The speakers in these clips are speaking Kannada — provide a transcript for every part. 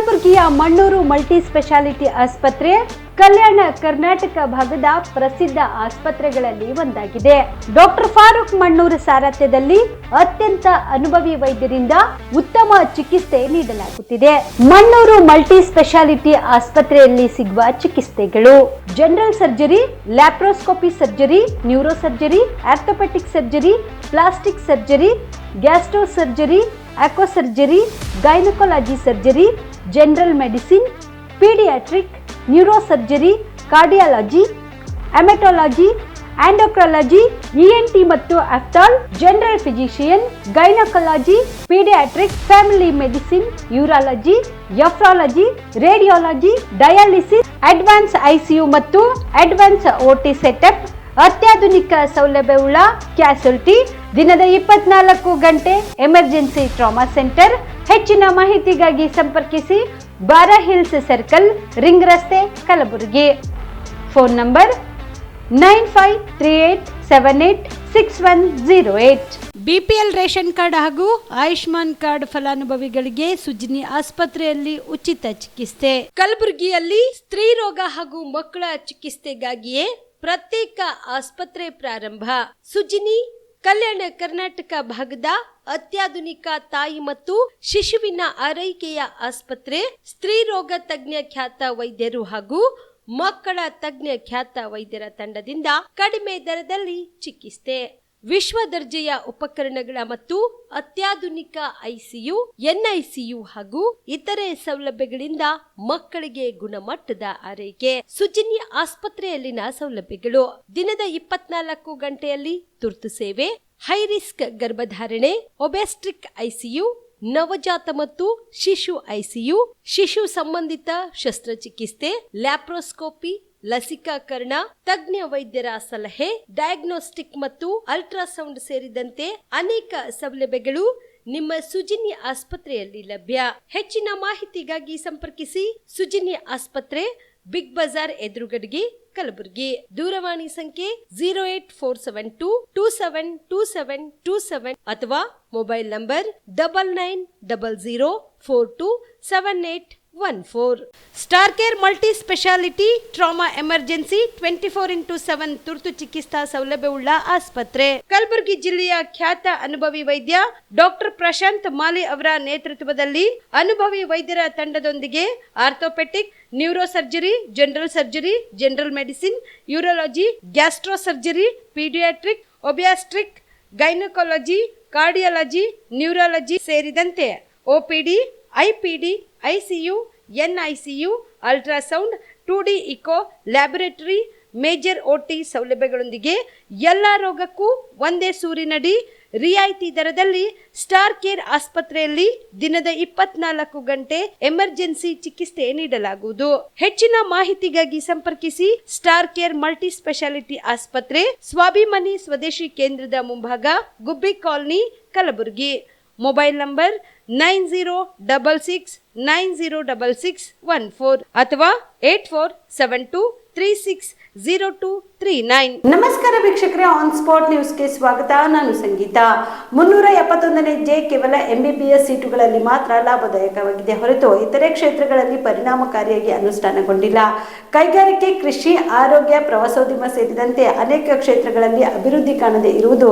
ಕಲಬುರಗಿಯ ಮಣ್ಣೂರು ಮಲ್ಟಿ ಸ್ಪೆಷಾಲಿಟಿ ಆಸ್ಪತ್ರೆ ಕಲ್ಯಾಣ ಕರ್ನಾಟಕ ಭಾಗದ ಪ್ರಸಿದ್ಧ ಆಸ್ಪತ್ರೆಗಳಲ್ಲಿ ಒಂದಾಗಿದೆ. ಡಾಕ್ಟರ್ ಫಾರೂಕ್ ಮಣ್ಣೂರು ಸಾರಥ್ಯದಲ್ಲಿ ಅತ್ಯಂತ ಅನುಭವಿ ವೈದ್ಯರಿಂದ ಉತ್ತಮ ಚಿಕಿತ್ಸೆ ನೀಡಲಾಗುತ್ತಿದೆ. ಮಣ್ಣೂರು ಮಲ್ಟಿ ಸ್ಪೆಷಾಲಿಟಿ ಆಸ್ಪತ್ರೆಯಲ್ಲಿ ಸಿಗುವ ಚಿಕಿತ್ಸೆಗಳು: general surgery, laparoscopy surgery, neuro surgery, orthopaedic surgery, plastic surgery, gastro surgery, aqua surgery, gynaecology surgery, general medicine, paediatric, neuro surgery, cardiology, haematology, endocrinology, ENT ಮತ್ತು ophthal, general physician, gynaecology, paediatric, family medicine, urology, nephrology, radiology, dialysis, advance ICU ಮತ್ತು ಅಡ್ವಾನ್ಸ್ ಓಟಿ ಸೆಟಪ್, ಅತ್ಯಾಧುನಿಕ ಸೌಲಭ್ಯವುಳ್ಳ ಕ್ಯಾಸುಲಿಟಿ, ದಿನದ 24 ಗಂಟೆ ಎಮರ್ಜೆನ್ಸಿ ಟ್ರಾಮಾ ಸೆಂಟರ್. ಹೆಚ್ಚಿನ ಮಾಹಿತಿಗಾಗಿ ಸಂಪರ್ಕಿಸಿ ಬಾರಾ ಹಿಲ್ಸ್ ಸರ್ಕಲ್, ರಿಂಗ್ ರಸ್ತೆ, Kalaburagi. Phone number 9538786108. BPL ration card ಹಾಗೂ ಆಯುಷ್ಮಾನ್ ಕಾರ್ಡ್ ಫಲಾನುಭವಿಗಳಿಗೆ ಸುಜಿನಿ ಆಸ್ಪತ್ರೆಯಲ್ಲಿ ಉಚಿತ ಚಿಕಿತ್ಸೆ. ಕಲಬುರಗಿಯಲ್ಲಿ ಸ್ತ್ರೀ ರೋಗ ಹಾಗೂ ಮಕ್ಕಳ ಚಿಕಿತ್ಸೆಗಾಗಿಯೇ ಪ್ರತ್ಯೇಕ ಆಸ್ಪತ್ರೆ ಪ್ರಾರಂಭ. ಸುಜಿನಿ ಕಲ್ಯಾಣ ಕರ್ನಾಟಕ ಭಾಗದ ಅತ್ಯಾಧುನಿಕ ತಾಯಿ ಮತ್ತು ಶಿಶುವಿನ ಆರೈಕೆಯ ಆಸ್ಪತ್ರೆ. ಸ್ತ್ರೀ ರೋಗ ತಜ್ಞ ಖ್ಯಾತ ವೈದ್ಯರು ಹಾಗೂ ಮಕ್ಕಳ ತಜ್ಞ ಖ್ಯಾತ ವೈದ್ಯರ ತಂಡದಿಂದ ಕಡಿಮೆ ದರದಲ್ಲಿ ಚಿಕಿತ್ಸೆ, ವಿಶ್ವ ದರ್ಜೆಯ ಉಪಕರಣಗಳ ಮತ್ತು ಅತ್ಯಾಧುನಿಕ ಐಸಿಯು, ಎನ್ಐಸಿಯು ಹಾಗೂ ಇತರೆ ಸೌಲಭ್ಯಗಳಿಂದ ಮಕ್ಕಳಿಗೆ ಗುಣಮಟ್ಟದ ಆರೈಕೆ. ಸುಜಿನಿ ಆಸ್ಪತ್ರೆಯಲ್ಲಿನ ಸೌಲಭ್ಯಗಳು: ದಿನದ 24 ಗಂಟೆಯಲ್ಲಿ ತುರ್ತು ಸೇವೆ, ಹೈ ರಿಸ್ಕ್ ಗರ್ಭಧಾರಣೆ, ಒಬೆಸ್ಟ್ರಿಕ್ ಐಸಿಯು, ನವಜಾತ ಮತ್ತು ಶಿಶು ಐಸಿಯು, ಶಿಶು ಸಂಬಂಧಿತ ಶಸ್ತ್ರಚಿಕಿತ್ಸೆ, ಲ್ಯಾಪ್ರೋಸ್ಕೋಪಿ, ಲಸಿಕಾಕರಣ, ತಜ್ಞ ವೈದ್ಯರ ಸಲಹೆ, ಡಯಾಗ್ನೋಸ್ಟಿಕ್ ಮತ್ತು ಅಲ್ಟ್ರಾಸೌಂಡ್ ಸೇರಿದಂತೆ ಅನೇಕ ಸೌಲಭ್ಯಗಳು ನಿಮ್ಮ ಸುಜಿನಿ ಆಸ್ಪತ್ರೆಯಲ್ಲಿ ಲಭ್ಯ. ಹೆಚ್ಚಿನ ಮಾಹಿತಿಗಾಗಿ ಸಂಪರ್ಕಿಸಿ ಸುಜಿನಿ ಆಸ್ಪತ್ರೆ, ಬಿಗ್ ಬಜಾರ್ ಎದುರುಗಡೆಗೆ, ಕಲಬುರಗಿ. ದೂರವಾಣಿ ಸಂಖ್ಯೆ 08472272727 ಅಥವಾ mobile number 9900427814. Star care multi speciality trauma emergency 24x7 ತುರ್ತು ಚಿಕಿತ್ಸಾ ಸೌಲಭ್ಯವುಳ್ಳ ಆಸ್ಪತ್ರೆ. ಕಲಬುರಗಿ ಜಿಲ್ಲೆಯ ಖ್ಯಾತ ಅನುಭವಿ ವೈದ್ಯ ಡಾಕ್ಟರ್ ಪ್ರಶಾಂತ್ ಮಾಲಿ ಅವರ ನೇತೃತ್ವದಲ್ಲಿ ಅನುಭವಿ ವೈದ್ಯರ ತಂಡದೊಂದಿಗೆ orthopaedic, neuro surgery, general surgery, general medicine, urology, gastro surgery, paediatric, obstetric, gynaecology, cardiology, neurology ಸೇರಿದಂತೆ OPD, IPD, ICU, NICU, ultrasound, 2D echo, laboratory, major OT ಸೌಲಭ್ಯಗಳೊಂದಿಗೆ ಎಲ್ಲ ರೋಗಕ್ಕೂ ಒಂದೇ ಸೂರಿನಡಿ ರಿಯಾಯಿತಿ ದರದಲ್ಲಿ ಸ್ಟಾರ್ ಕೇರ್ ಆಸ್ಪತ್ರೆಯಲ್ಲಿ ದಿನದ 24 ಗಂಟೆ ಎಮರ್ಜೆನ್ಸಿ ಚಿಕಿತ್ಸೆ ನೀಡಲಾಗುವುದು. ಹೆಚ್ಚಿನ ಮಾಹಿತಿಗಾಗಿ ಸಂಪರ್ಕಿಸಿ ಸ್ಟಾರ್ ಕೇರ್ ಮಲ್ಟಿ ಸ್ಪೆಷಾಲಿಟಿ ಆಸ್ಪತ್ರೆ, ಸ್ವಾಭಿಮಾನಿ ಸ್ವದೇಶಿ ಕೇಂದ್ರದ ಮುಂಭಾಗ, ಗುಬ್ಬಿ ಕಾಲನಿ, ಕಲಬುರಗಿ. ಮೊಬೈಲ್ ನಂಬರ್ 9066906614 ಅಥವಾ 8472360239. ನಮಸ್ಕಾರ ವೀಕ್ಷಕರೇ, ಆನ್ ಸ್ಪಾಟ್ ನ್ಯೂಸ್ಗೆ ಸ್ವಾಗತ. ನಾನು ಸಂಗೀತ. 371ನೇ ಜೆ ಕೇವಲ MBBS ಸೀಟುಗಳಲ್ಲಿ ಮಾತ್ರ ಲಾಭದಾಯಕವಾಗಿದೆ ಹೊರತು ಇತರೆ ಕ್ಷೇತ್ರಗಳಲ್ಲಿ ಪರಿಣಾಮಕಾರಿಯಾಗಿ ಅನುಷ್ಠಾನಗೊಂಡಿಲ್ಲ. ಕೈಗಾರಿಕೆ, ಕೃಷಿ, ಆರೋಗ್ಯ, ಪ್ರವಾಸೋದ್ಯಮ ಸೇರಿದಂತೆ ಅನೇಕ ಕ್ಷೇತ್ರಗಳಲ್ಲಿ ಅಭಿವೃದ್ಧಿ ಕಾಣದೇ ಇರುವುದು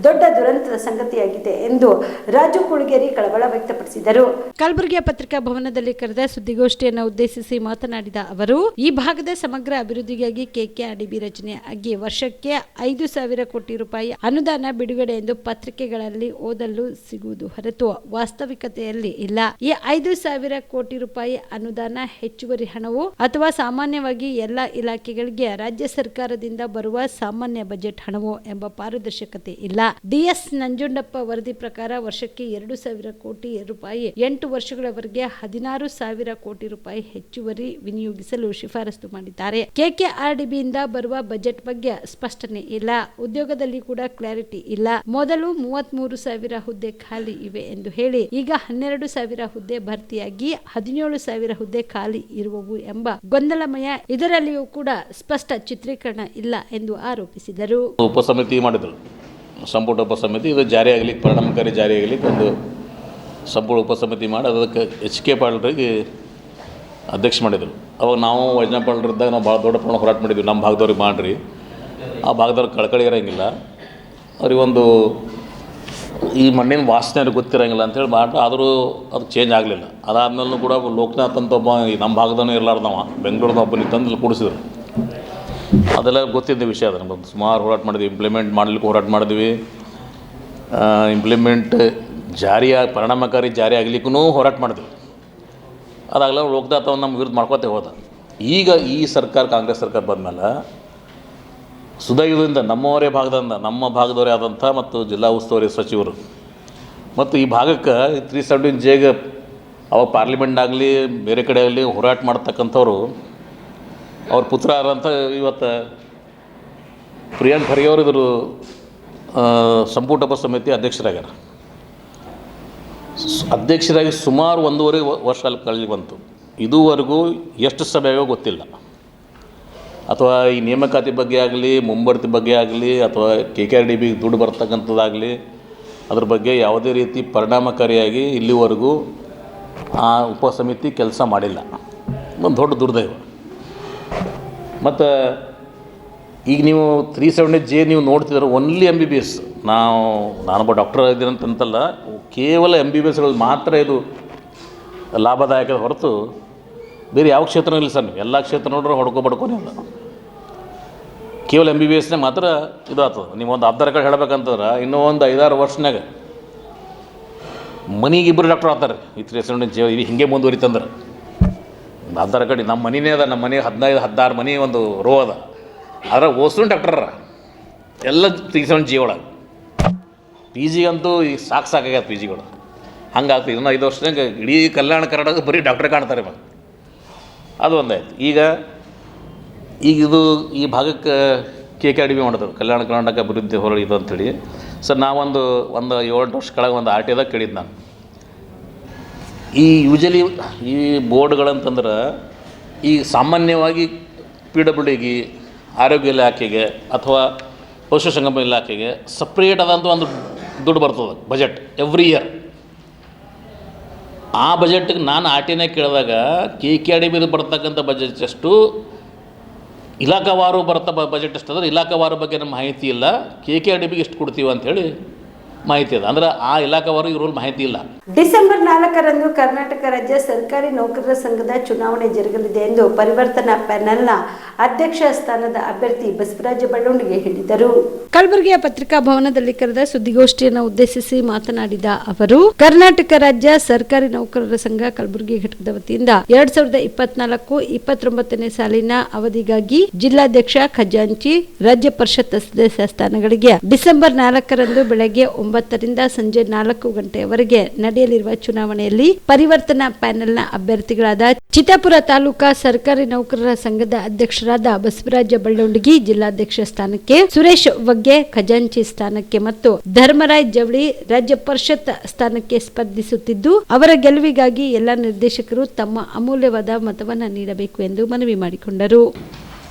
ದೊಡ್ಡ ದುರಂತದ ಸಂಗತಿಯಾಗಿದೆ ಎಂದು ರಾಜು ಕುಳಗೇರಿ ಕಳವಳ ವ್ಯಕ್ತಪಡಿಸಿದರು. ಕಲಬುರಗಿಯ ಪತ್ರಿಕಾ ಭವನದಲ್ಲಿ ಕರೆದ ಸುದ್ದಿಗೋಷ್ಠಿಯನ್ನು ಉದ್ದೇಶಿಸಿ ಮಾತನಾಡಿದ ಅವರು, ಈ ಭಾಗದ ಸಮಗ್ರ ಅಭಿವೃದ್ಧಿಗಾಗಿ KKRDB ರಚನೆ ಆಗಿ ವರ್ಷಕ್ಕೆ 5,000 ಕೋಟಿ ರೂಪಾಯಿ ಅನುದಾನ ಬಿಡುಗಡೆ ಎಂದು ಪತ್ರಿಕೆಗಳಲ್ಲಿ ಓದಲು ಸಿಗುವುದು ಹೊರತು ವಾಸ್ತವಿಕತೆಯಲ್ಲಿ ಇಲ್ಲ. ಈ 5,000 ಕೋಟಿ ರೂಪಾಯಿ ಅನುದಾನ ಹೆಚ್ಚುವರಿ ಹಣವು ಅಥವಾ ಸಾಮಾನ್ಯವಾಗಿ ಎಲ್ಲ ಇಲಾಖೆಗಳಿಗೆ ರಾಜ್ಯ ಸರ್ಕಾರದಿಂದ ಬರುವ ಸಾಮಾನ್ಯ ಬಜೆಟ್ ಹಣವು ಎಂಬ ಪಾರದರ್ಶಕತೆ ಇಲ್ಲ. DS ನಂಜುಂಡಪ್ಪ ವರದಿ ಪ್ರಕಾರ ವರ್ಷಕ್ಕೆ 2,000 ಕೋಟಿ ರೂಪಾಯಿ 8 ವರ್ಷಗಳವರೆಗೆ 16,000 ಕೋಟಿ ರೂಪಾಯಿ ಹೆಚ್ಚುವರಿ ವಿನಿಯೋಗಿಸಲು ಶಿಫಾರಸು ಮಾಡಿದ್ದಾರೆ. KKRDB ಇಂದ ಬರುವ ಬಜೆಟ್ ಬಗ್ಗೆ ಸ್ಪಷ್ಟನೆ ಇಲ್ಲ. ಉದ್ಯೋಗದಲ್ಲಿ ಕೂಡ ಕ್ಲಾರಿಟಿ ಇಲ್ಲ. ಮೊದಲು 33,000 ಹುದ್ದೆ ಖಾಲಿ ಇವೆ ಎಂದು ಹೇಳಿ ಈಗ 12,000 ಹುದ್ದೆ ಭರ್ತಿಯಾಗಿ 17,000 ಹುದ್ದೆ ಖಾಲಿ ಇರುವವು ಎಂಬ ಗೊಂದಲಮಯ, ಇದರಲ್ಲಿಯೂ ಕೂಡ ಸ್ಪಷ್ಟ ಚಿತ್ರೀಕರಣ ಇಲ್ಲ ಎಂದು ಆರೋಪಿಸಿದರು. ಉಪಸಮಿತಿ ಮಾಡಿದರು, ಸಂಪುಟ ಉಪಸಮಿತಿ. ಇದು ಜಾರಿಯಾಗಲಿಕ್ಕೆ, ಪರಿಣಾಮಕಾರಿ ಜಾರಿಯಾಗಲಿಕ್ಕೆ ಒಂದು ಸಂಪೂರ್ಣ ಉಪಸಮಿತಿ ಮಾಡಿ ಅದಕ್ಕೆ HK ಪಾಟೀಲ್ರಿಗೆ ಅಧ್ಯಕ್ಷ ಮಾಡಿದರು. ಅವಾಗ ನಾವು ವೈಜನಾಪಳ್ಳಿದ್ದಾಗ ನಾವು ಭಾಳ ದೊಡ್ಡ ಪ್ರಮಾಣ ಹೋರಾಟ ಮಾಡಿದ್ವಿ, ನಮ್ಮ ಭಾಗದವ್ರಿಗೆ ಮಾಡಿರಿ, ಆ ಭಾಗದವ್ರಿಗೆ ಕಳಕಳಿ ಇರೋಂಗಿಲ್ಲ, ಅವ್ರಿಗೊಂದು ಈ ಮಣ್ಣಿನ ವಾಸನೆ ಅವ್ರಿಗೆ ಗೊತ್ತಿರೋಂಗಿಲ್ಲ ಅಂತೇಳಿ ಮಾಡಿ, ಆದರೂ ಅದು ಚೇಂಜ್ ಆಗಲಿಲ್ಲ. ಅದಾದ್ಮೇಲೂ ಕೂಡ ಲೋಕನಾಥ್ ಅಂತ ಒಬ್ಬ ಈ ನಮ್ಮ ಭಾಗದವನು ಇರಲಾರ್ದವ ಬೆಂಗಳೂರದ ಒಬ್ಬನಿಗೆ ತಂದು ಇಲ್ಲಿ ಕೂಡಿಸಿದ್ರು. ಅದೆಲ್ಲ ಗೊತ್ತಿದ್ದ ವಿಷಯ. ಅದು ನಮ್ಮದು ಸುಮಾರು ಹೋರಾಟ ಮಾಡಿದ್ವಿ, ಇಂಪ್ಲಿಮೆಂಟ್ ಮಾಡಲಿಕ್ಕೆ ಹೋರಾಟ ಮಾಡಿದ್ವಿ, ಇಂಪ್ಲಿಮೆಂಟ್ ಪರಿಣಾಮಕಾರಿ ಜಾರಿ ಆಗಲಿಕ್ಕೂ ಹೋರಾಟ ಮಾಡಿದ್ವಿ. ಅದಾಗಲ್ಲ ಲೋಕನಾಥ್ ಅವ್ನು ನಮ್ಮ ವಿರುದ್ಧ ಮಾಡ್ಕೋತೇ ಹೋದ. ಈಗ ಈ ಸರ್ಕಾರ, ಕಾಂಗ್ರೆಸ್ ಸರ್ಕಾರ ಬಂದಮೇಲೆ ಸುದೈವದಿಂದ ನಮ್ಮವರೇ ಭಾಗದಿಂದ, ನಮ್ಮ ಭಾಗದವರೇ ಆದಂಥ ಮತ್ತು ಜಿಲ್ಲಾ ಉಸ್ತುವಾರಿ ಸಚಿವರು ಮತ್ತು ಈ ಭಾಗಕ್ಕೆ 317Jಗೆ ಅವಾಗ ಪಾರ್ಲಿಮೆಂಟ್ನಾಗಲಿ ಬೇರೆ ಕಡೆ ಆಗಲಿ ಹೋರಾಟ ಮಾಡ್ತಕ್ಕಂಥವ್ರು ಅವ್ರ ಪುತ್ರ ಆದಂಥ ಇವತ್ತು ಪ್ರಿಯಾಂಕ್ ಖರ್ಗೆ ಅವರು ಇವರು ಸಂಪುಟ ಉಪಸಮಿತಿ ಅಧ್ಯಕ್ಷರಾಗ್ಯಾರ. ಅಧ್ಯಕ್ಷರಾಗಿ ಸುಮಾರು 1.5 ವರ್ಷ ಅಲ್ಲಿ ಕಳೆದು ಬಂತು. ಇದುವರೆಗೂ ಎಷ್ಟು ಸಭೆಯೋ ಗೊತ್ತಿಲ್ಲ. ಅಥವಾ ಈ ನೇಮಕಾತಿ ಬಗ್ಗೆ ಆಗಲಿ, ಮುಂಬಡ್ತಿ ಬಗ್ಗೆ ಆಗಲಿ, ಅಥವಾ KKRDB ದುಡ್ಡು ಬರ್ತಕ್ಕಂಥದ್ದಾಗಲಿ, ಅದ್ರ ಬಗ್ಗೆ ಯಾವುದೇ ರೀತಿ ಪರಿಣಾಮಕಾರಿಯಾಗಿ ಇಲ್ಲಿವರೆಗೂ ಆ ಉಪಸಮಿತಿ ಕೆಲಸ ಮಾಡಿಲ್ಲ. ಒಂದು ದೊಡ್ಡ ದುರ್ದೈವ. ಮತ್ತು ಈಗ ನೀವು 370J ನೀವು ನೋಡ್ತಿದ್ರೆ ಓನ್ಲಿ MBBS. ನಾನೊಬ್ಬ ಡಾಕ್ಟರ್ ಇದ್ದೀನಂತಂತಲ್ಲ, ಕೇವಲ MBBSಗಳು ಮಾತ್ರ ಇದು ಲಾಭದಾಯಕದ ಹೊರತು ಬೇರೆ ಯಾವ ಕ್ಷೇತ್ರನೂ ಇಲ್ಲ ಸರ್. ನೀವು ಎಲ್ಲ ಕ್ಷೇತ್ರ ನೋಡ್ರೆ ಹೊಡ್ಕೊಬಡ್ಕೊನೇ ಇಲ್ಲ, ಕೇವಲ MBBSನೇ ಮಾತ್ರ ಇದು ಆಗ್ತದೆ. ನೀವು ಒಂದು ಆಧಾರ್ ಕಾರ್ಡ್ ಹೇಳಬೇಕಂತಂದ್ರೆ ಇನ್ನೂ ಒಂದು 5-6 ವರ್ಷನಾಗ ಮನೆಗೆ 2 ಡಾಕ್ಟರ್ ಆಗ್ತಾರೆ. ಈ 370J ಇದು ಹಿಂಗೆ ಮುಂದುವರಿತಂದ್ರೆ ಆಧಾರ್ ಕಾರ್ಡ್ ನಮ್ಮ ಮನೆಯೇ ಅದ, ನಮ್ಮ ಮನೆ 15-16 ಮನೆ ಒಂದು ರೋ ಅದ, ಅದ್ರಾಗ ಓಸು ಡಾಕ್ಟರ ಎಲ್ಲ 370J ಒಳಗೆ. PG ಅಂತೂ ಈಗ ಸಾಕಾಗ್ಯದ PGಗಳು. ಹಂಗಾಗ್ತದೆ. ಇನ್ನೂ 5 ವರ್ಷನಾಗ ಇಡೀ ಕಲ್ಯಾಣ ಕರ್ನಾಟಕ ಬರೀ ಡಾಕ್ಟ್ರೇ ಕಾಣ್ತಾರೆ ಇವಾಗ. ಅದು ಒಂದಾಯ್ತು. ಈಗ ಇದು ಈ ಭಾಗಕ್ಕೆ KKRDB ಮಾಡಿದ್ರು, ಕಲ್ಯಾಣ ಕರ್ನಾಟಕ ಅಭಿವೃದ್ಧಿ ಹೋರಾಟ ಇದು ಅಂಥೇಳಿ. ಸರ್ ನಾವೊಂದು 7 ವರ್ಷ ಕೆಳಗೆ ಒಂದು RTIದಾಗ ಕೇಳಿದ್ದು ನಾನು. ಈ ಯೂಶಲಿ ಈ ಬೋರ್ಡ್ಗಳಂತಂದ್ರೆ ಈ ಸಾಮಾನ್ಯವಾಗಿ PWDಗೆ, ಆರೋಗ್ಯ ಇಲಾಖೆಗೆ ಅಥವಾ ಪಶುಸಂಗೋಪನಾ ಇಲಾಖೆಗೆ ಸಪ್ರೇಟ್ ಆದಂಥ ಒಂದು ದುಡ್ಡು ಬರ್ತದೆ ಬಜೆಟ್ ಎವ್ರಿ ಇಯರ್. ಆ ಬಜೆಟ್ಗೆ ನಾನು RTIನಾಗ ಕೇಳಿದಾಗ KKRDB ಬರ್ತಕ್ಕಂಥ ಬಜೆಟ್ ಎಷ್ಟು, ಇಲಾಖಾವಾರು ಬಜೆಟ್ ಎಷ್ಟು ಅಂದ್ರೆ ಇಲಾಖಾವಾರು ಬಗ್ಗೆ ನಮ್ಮ ಮಾಹಿತಿ ಇಲ್ಲ, KKRDBಗೆ ಎಷ್ಟು ಕೊಡ್ತೀವಿ ಅಂಥೇಳಿ ಮಾಹಿತಿ ಇದೆ. ಅಂದ್ರೆ ಆ ಇಲಾಖಾವಾರು ಇವ್ರ ಮಾಹಿತಿ ಇಲ್ಲ. ಡಿಸೆಂಬರ್ 4ರಂದು ಕರ್ನಾಟಕ ರಾಜ್ಯ ಸರ್ಕಾರಿ ನೌಕರರ ಸಂಘದ ಚುನಾವಣೆ ಜರುಗಲಿದೆ ಎಂದು ಪರಿವರ್ತನಾ ಪ್ಯಾನೆಲ್ನ ಅಧ್ಯಕ್ಷ ಸ್ಥಾನದ ಅಭ್ಯರ್ಥಿ ಬಸವರಾಜ ಬಳ್ಳೊಂಡಿಗೆ ಹೇಳಿದರು. ಕಲಬುರಗಿಯ ಪತ್ರಿಕಾ ಭವನದಲ್ಲಿ ಕರೆದ ಸುದ್ದಿಗೋಷ್ಠಿಯನ್ನು ಉದ್ದೇಶಿಸಿ ಮಾತನಾಡಿದ ಅವರು, ಕರ್ನಾಟಕ ರಾಜ್ಯ ಸರ್ಕಾರಿ ನೌಕರರ ಸಂಘ ಕಲಬುರಗಿ ಘಟಕದ ವತಿಯಿಂದ 2024-29ನೇ ಸಾಲಿನ ಅವಧಿಗಾಗಿ ಜಿಲ್ಲಾಧ್ಯಕ್ಷ, ಖಜಾಂಚಿ, ರಾಜ್ಯ ಪರಿಷತ್ ಸದಸ್ಯ ಸ್ಥಾನಗಳಿಗೆ ಡಿಸೆಂಬರ್ 4ರಂದು ಬೆಳಗ್ಗೆ 9ರಿಂದ ಸಂಜೆ 4 ಗಂಟೆಯವರೆಗೆ ನಡೆಯಲಿರುವ ಚುನಾವಣೆಯಲ್ಲಿ ಪರಿವರ್ತನಾ ಪ್ಯಾನೆಲ್ನ ಅಭ್ಯರ್ಥಿಗಳಾದ ಚಿತ್ತಾಪುರ ತಾಲೂಕಾ ಸರ್ಕಾರಿ ನೌಕರರ ಸಂಘದ ಅಧ್ಯಕ್ಷರಾದ ಬಸವರಾಜ ಬಳ್ಳೊಂಡಗಿ ಜಿಲ್ಲಾಧ್ಯಕ್ಷ ಸ್ಥಾನಕ್ಕೆ, ಸುರೇಶ್ ವಗ್ಗೆ ಖಜಾಂಚಿ ಸ್ಥಾನಕ್ಕೆ ಮತ್ತು ಧರ್ಮರಾಯ್ ಜವಳಿ ರಾಜ್ಯ ಪರಿಷತ್ ಸ್ಥಾನಕ್ಕೆ ಸ್ಪರ್ಧಿಸುತ್ತಿದ್ದು, ಅವರ ಗೆಲುವಿಗಾಗಿ ಎಲ್ಲ ನಿರ್ದೇಶಕರು ತಮ್ಮ ಅಮೂಲ್ಯವಾದ ಮತವನ್ನು ನೀಡಬೇಕು ಎಂದು ಮನವಿ ಮಾಡಿಕೊಂಡರು.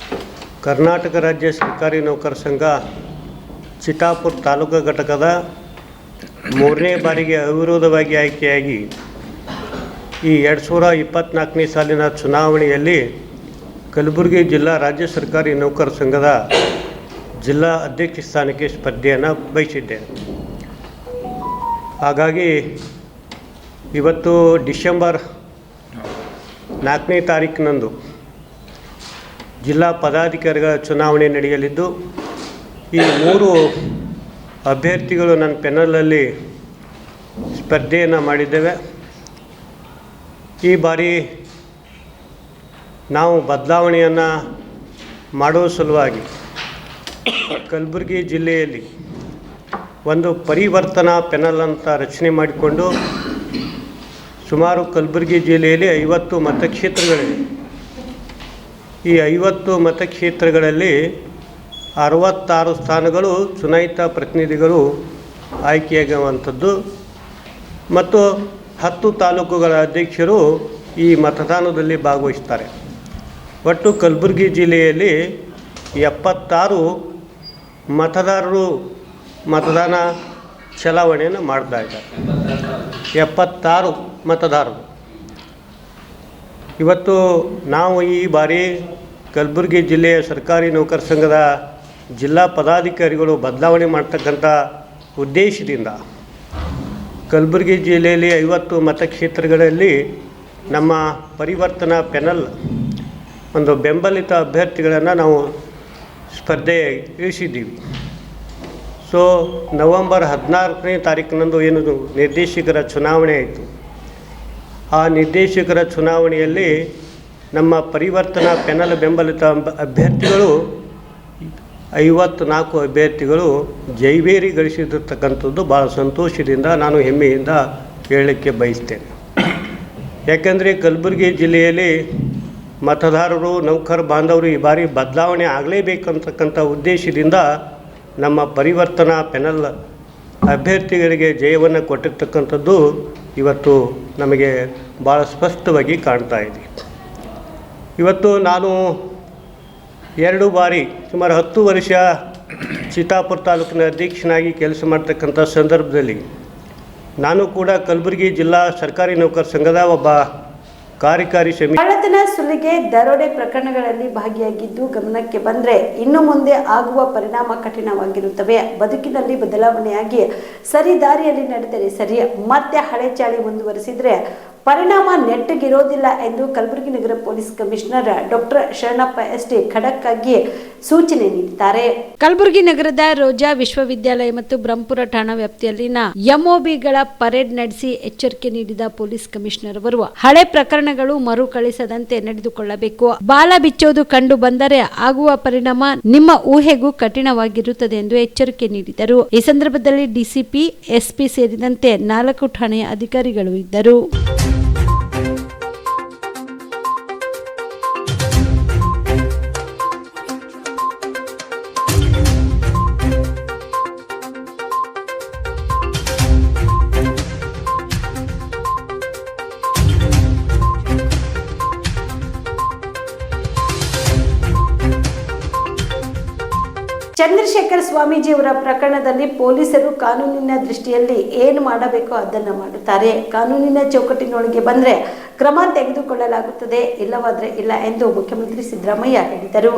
ಕರ್ನಾಟಕ ರಾಜ್ಯ ಸರ್ಕಾರಿ ನೌಕರ ಸಂಘ ಚಿತ್ತಾಪುರ ತಾಲೂಕು ಘಟಕದ 3ನೇ ಬಾರಿಗೆ ಅವಿರೋಧವಾಗಿ ಆಯ್ಕೆಯಾಗಿ ಈ 2024ನೇ ಸಾಲಿನ ಚುನಾವಣೆಯಲ್ಲಿ ಕಲಬುರಗಿ ಜಿಲ್ಲಾ ರಾಜ್ಯ ಸರ್ಕಾರಿ ನೌಕರ ಸಂಘದ ಜಿಲ್ಲಾ ಅಧ್ಯಕ್ಷ ಸ್ಥಾನಕ್ಕೆ ಸ್ಪರ್ಧೆಯನ್ನು ಬಯಸಿದ್ದೇನೆ. ಹಾಗಾಗಿ ಇವತ್ತು ಡಿಸೆಂಬರ್ 4ನೇ ತಾರೀಕಿನಂದು ಜಿಲ್ಲಾ ಪದಾಧಿಕಾರಿಗಳ ಚುನಾವಣೆ ನಡೆಯಲಿದ್ದು, ಈ 3 ಅಭ್ಯರ್ಥಿಗಳು ನನ್ನ ಪೆನಲಲ್ಲಿ ಸ್ಪರ್ಧೆಯನ್ನು ಮಾಡಿದ್ದೇವೆ. ಈ ಬಾರಿ ನಾವು ಬದಲಾವಣೆಯನ್ನು ಮಾಡುವ ಸಲುವಾಗಿ ಕಲಬುರಗಿ ಜಿಲ್ಲೆಯಲ್ಲಿ ಒಂದು ಪರಿವರ್ತನಾ ಪೆನಲ್ ಅಂತ ರಚನೆ ಮಾಡಿಕೊಂಡು ಸುಮಾರು ಕಲಬುರಗಿ ಜಿಲ್ಲೆಯಲ್ಲಿ 50 ಮತಕ್ಷೇತ್ರಗಳಿವೆ. ಈ 50 ಮತಕ್ಷೇತ್ರಗಳಲ್ಲಿ 66 ಸ್ಥಾನಗಳು ಚುನಾಯಿತ ಪ್ರತಿನಿಧಿಗಳು ಆಯ್ಕೆಯಾಗುವಂಥದ್ದು ಮತ್ತು 10 ತಾಲೂಕುಗಳ ಅಧ್ಯಕ್ಷರು ಈ ಮತದಾನದಲ್ಲಿ ಭಾಗವಹಿಸ್ತಾರೆ. ಒಟ್ಟು ಕಲಬುರಗಿ ಜಿಲ್ಲೆಯಲ್ಲಿ 76 ಮತದಾರರು ಮತದಾನ ಚಲಾವಣೆಯನ್ನು ಮಾಡ್ತಾ ಇದ್ದಾರೆ. 76 ಮತದಾರರು. ಇವತ್ತು ನಾವು ಈ ಬಾರಿ ಕಲಬುರಗಿ ಜಿಲ್ಲೆಯ ಸರ್ಕಾರಿ ನೌಕರ ಸಂಘದ ಜಿಲ್ಲಾ ಪದಾಧಿಕಾರಿಗಳು ಬದಲಾವಣೆ ಮಾಡ್ತಕ್ಕಂಥ ಉದ್ದೇಶದಿಂದ ಕಲಬುರಗಿ ಜಿಲ್ಲೆಯಲ್ಲಿ 50 ಮತಕ್ಷೇತ್ರಗಳಲ್ಲಿ ನಮ್ಮ ಪರಿವರ್ತನಾ ಪೆನಲ್ ಒಂದು ಬೆಂಬಲಿತ ಅಭ್ಯರ್ಥಿಗಳನ್ನು ನಾವು ಸ್ಪರ್ಧೆ ಇಳಿಸಿದ್ದೀವಿ. ಸೊ ನವಂಬರ್ 14ನೇ ತಾರೀಕಿನಂದು ಏನು ನಿರ್ದೇಶಕರ ಚುನಾವಣೆ ಆಯಿತು, ಆ ನಿರ್ದೇಶಕರ ಚುನಾವಣೆಯಲ್ಲಿ ನಮ್ಮ ಪರಿವರ್ತನಾ ಪೆನಲ್ ಬೆಂಬಲಿತ ಅಭ್ಯರ್ಥಿಗಳು 54 ಅಭ್ಯರ್ಥಿಗಳು ಜೈವೇರಿ ಗಳಿಸಿರ್ತಕ್ಕಂಥದ್ದು ಭಾಳ ಸಂತೋಷದಿಂದ ನಾನು ಹೆಮ್ಮೆಯಿಂದ ಹೇಳಲಿಕ್ಕೆ ಬಯಸ್ತೇನೆ. ಯಾಕೆಂದರೆ ಕಲಬುರಗಿ ಜಿಲ್ಲೆಯಲ್ಲಿ ಮತದಾರರು ನೌಕರ ಬಾಂಧವರು ಈ ಬಾರಿ ಬದಲಾವಣೆ ಆಗಲೇಬೇಕಂತಕ್ಕಂಥ ಉದ್ದೇಶದಿಂದ ನಮ್ಮ ಪರಿವರ್ತನಾ ಪೆನಲ್ ಅಭ್ಯರ್ಥಿಗಳಿಗೆ ಜಯವನ್ನು ಕೊಟ್ಟಿರ್ತಕ್ಕಂಥದ್ದು ಇವತ್ತು ನಮಗೆ ಭಾಳ ಸ್ಪಷ್ಟವಾಗಿ ಕಾಣ್ತಾ ಇದೆ. ಇವತ್ತು ನಾನು 2 ಬಾರಿ ಸುಮಾರು 10 ವರ್ಷ ಚಿತ್ತಾಪುರ ತಾಲೂಕಿನ ಅಧ್ಯಕ್ಷನಾಗಿ ಕೆಲಸ ಮಾಡ್ತಕ್ಕಂಥ ಸಂದರ್ಭದಲ್ಲಿ ನಾನು ಕೂಡ ಕಲಬುರಗಿ ಜಿಲ್ಲಾ ಸರ್ಕಾರಿ ನೌಕರ ಸಂಘದ ಒಬ್ಬ ಕಾರ್ಯಕಾರಿ ಸಮಿತಿ ಕಳ್ಳತನ, ಸುಲಿಗೆ, ದರೋಡೆ ಪ್ರಕರಣಗಳಲ್ಲಿ ಭಾಗಿಯಾಗಿದ್ದು ಗಮನಕ್ಕೆ ಬಂದರೆ ಇನ್ನು ಮುಂದೆ ಆಗುವ ಪರಿಣಾಮ ಕಠಿಣವಾಗಿರುತ್ತವೆ. ಬದುಕಿನಲ್ಲಿ ಬದಲಾವಣೆಯಾಗಿ ಸರಿ ದಾರಿಯಲ್ಲಿ ನಡೆದರೆ ಸರಿ, ಮತ್ತೆ ಹಳೆ ಚಾಳಿ ಮುಂದುವರಿಸಿದರೆ ಪರಿಣಾಮ ನೆಟ್ಟಗಿರೋದಿಲ್ಲ ಎಂದು ಕಲಬುರಗಿ ನಗರ police commissioner doctor Sharanappa ST ಖಡಕ್ ಆಗಿ ಸೂಚನೆ ನೀಡಿದ್ದಾರೆ. ಕಲಬುರಗಿ ನಗರದ ರೋಜಾ ವಿಶ್ವವಿದ್ಯಾಲಯ ಮತ್ತು ಬ್ರಹ್ಮಪುರ ಠಾಣಾ ವ್ಯಾಪ್ತಿಯಲ್ಲಿನ ಎಂಒಬಿಗಳ ಪರೇಡ್ ನಡೆಸಿ ಎಚ್ಚರಿಕೆ ನೀಡಿದ ಪೊಲೀಸ್ ಕಮಿಷನರ್ ಅವರು ಹಳೆ ಪ್ರಕರಣಗಳು ಮರುಕಳಿಸದಂತೆ ನಡೆದುಕೊಳ್ಳಬೇಕು. ಬಾಲ ಬಿಚ್ಚೋದು ಕಂಡು ಬಂದರೆ ಆಗುವ ಪರಿಣಾಮ ನಿಮ್ಮ ಊಹೆಗೂ ಕಠಿಣವಾಗಿರುತ್ತದೆ ಎಂದು ಎಚ್ಚರಿಕೆ ನೀಡಿದರು. ಈ ಸಂದರ್ಭದಲ್ಲಿ ಡಿಸಿಪಿ, ಎಸ್ಪಿ ಸೇರಿದಂತೆ 4 ಠಾಣೆಯ ಅಧಿಕಾರಿಗಳು ಇದ್ದರು. ಚಂದ್ರಶೇಖರ್ ಸ್ವಾಮೀಜಿಯವರ ಪ್ರಕರಣದಲ್ಲಿ ಪೊಲೀಸರು ಕಾನೂನಿನ ದೃಷ್ಟಿಯಲ್ಲಿ ಏನು ಮಾಡಬೇಕೋ ಅದನ್ನು ಮಾಡುತ್ತಾರೆ. ಕಾನೂನಿನ ಚೌಕಟ್ಟಿನೊಳಗೆ ಬಂದರೆ ಕ್ರಮ ತೆಗೆದುಕೊಳ್ಳಲಾಗುತ್ತದೆ, ಇಲ್ಲವಾದರೆ ಇಲ್ಲ ಎಂದು ಮುಖ್ಯಮಂತ್ರಿ ಸಿದ್ದರಾಮಯ್ಯ ಹೇಳಿದರು.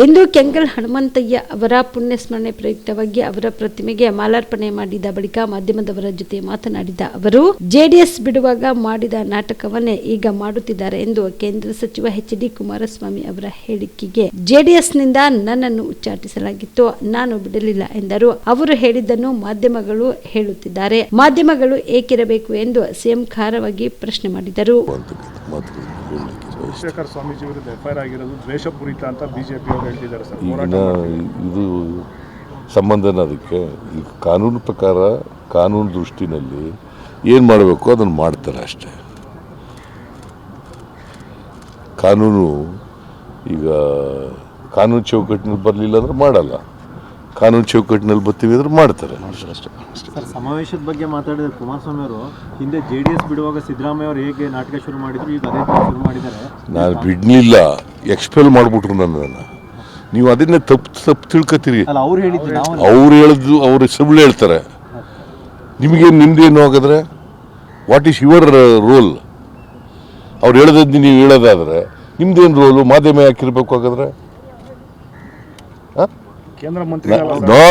ಇಂದು ಕೆಂಗಲ್ ಹನುಮಂತಯ್ಯ ಅವರ ಪುಣ್ಯಸ್ಮರಣೆ ಪ್ರಯುಕ್ತವಾಗಿ ಅವರ ಪ್ರತಿಮೆಗೆ ಮಾಲಾರ್ಪಣೆ ಮಾಡಿದ ಬಳಿಕ ಮಾಧ್ಯಮದವರ ಜೊತೆ ಮಾತನಾಡಿದ ಅವರು, ಜೆಡಿಎಸ್ ಬಿಡುವಾಗ ಮಾಡಿದ ನಾಟಕವನ್ನೇ ಈಗ ಮಾಡುತ್ತಿದ್ದಾರೆ ಎಂದು ಕೇಂದ್ರ ಸಚಿವ ಎಚ್.ಡಿ. ಕುಮಾರಸ್ವಾಮಿ ಅವರ ಹೇಳಿಕೆಗೆ ಜೆಡಿಎಸ್ನಿಂದ ನನ್ನನ್ನು ಉಚ್ಚಾಟಿಸಲಾಗಿತ್ತು, ನಾನು ಬಿಡಲಿಲ್ಲ ಎಂದರು. ಅವರು ಹೇಳಿದ್ದನ್ನು ಮಾಧ್ಯಮಗಳು ಹೇಳುತ್ತಿದ್ದಾರೆ, ಮಾಧ್ಯಮಗಳು ಏಕಿರಬೇಕು ಎಂದು ಸಿಎಂ ಖಾರವಾಗಿ ಪ್ರಶ್ನೆ ಮಾಡಿದರು. ಚಂದ್ರಶೇಖರ್ ಸ್ವಾಮೀಜಿ ವಿರುದ್ಧ ಎಫ್ಐಆರ್ ಆಗಿರೋದು ದ್ವೇಷಪೂರಿತ ಅಂತ ಬಿಜೆಪಿ ಅವರು ಹೇಳ್ತಿದ್ದಾರೆ ಸರ್. ಇದು ಸಂಬಂಧನ ಅದಕ್ಕೆ ಈ ಕಾನೂನು ಪ್ರಕಾರ ಕಾನೂನು ದೃಷ್ಟಿನಲ್ಲಿ ಏನು ಮಾಡಬೇಕು ಅದನ್ನು ಮಾಡ್ತಾರೆ ಅಷ್ಟೇ. ಕಾನೂನು ಈಗ ಕಾನೂನು ಚೌಕಟ್ಟಿನಲ್ಲಿ ಬರಲಿಲ್ಲ ಅಂದ್ರೆ ಮಾಡಲ್ಲ, ಕಾನೂನು ಚೌಕಟ್ಟಿನಲ್ಲಿ ಬರ್ತೀವಿ ಅಂದ್ರೆ ಮಾಡ್ತಾರೆ ಅಷ್ಟೇ. ಸರ್, ಸಮಾವೇಶದ ಬಗ್ಗೆ ಮಾತಾಡಿದ ಕುಮಾರಸ್ವಾಮಿ ಅವರು ಹಿಂದೆ ಜೆಡಿಎಸ್ ಬಿಡುವಾಗ ಸಿದ್ದರಾಮಯ್ಯ ಅವರು ಹೇಗೆ ನಾಟಕ ಶುರು ಮಾಡಿದ್ರು, ಈಗ ಅದೇ ಶುರು ಮಾಡಿದ್ದಾರೆ. ನಾನು ಬಿಡಲಿಲ್ಲ, ಎಕ್ಸ್ಪೆಲ್ ಮಾಡಿಬಿಟ್ರು ನನ್ನನ್ನು. ನೀವು ಅದನ್ನೇ ತಪ್ಪು ತಿಳ್ಕೊತೀರಿ. ಅಲ್ಲ, ಅವ್ರು ಹೇಳಿದ್ದು ನಾವು ಅವ್ರು ಹೇಳಿದ್ದು ಅವ್ರು ಸುಳ್ಳು ಹೇಳ್ತಾರೆ. ನಿಮಗೇನು ನಿಮ್ದೇನು ಹಾಗಾದ್ರೆ ವಾಟ್ ಈಸ್ ಯುವರ್ ರೋಲ್? ಅವ್ರು ಹೇಳೋದದ್ದು ನೀವು ಹೇಳೋದಾದ್ರೆ ನಿಮ್ದೇನು ರೋಲು? ಮಾಧ್ಯಮ ಯಾಕಿರ್ಬೇಕು ಹಾಗಾದ್ರೆ? ಕೇಂದ್ರ ಮಂತ್ರಿ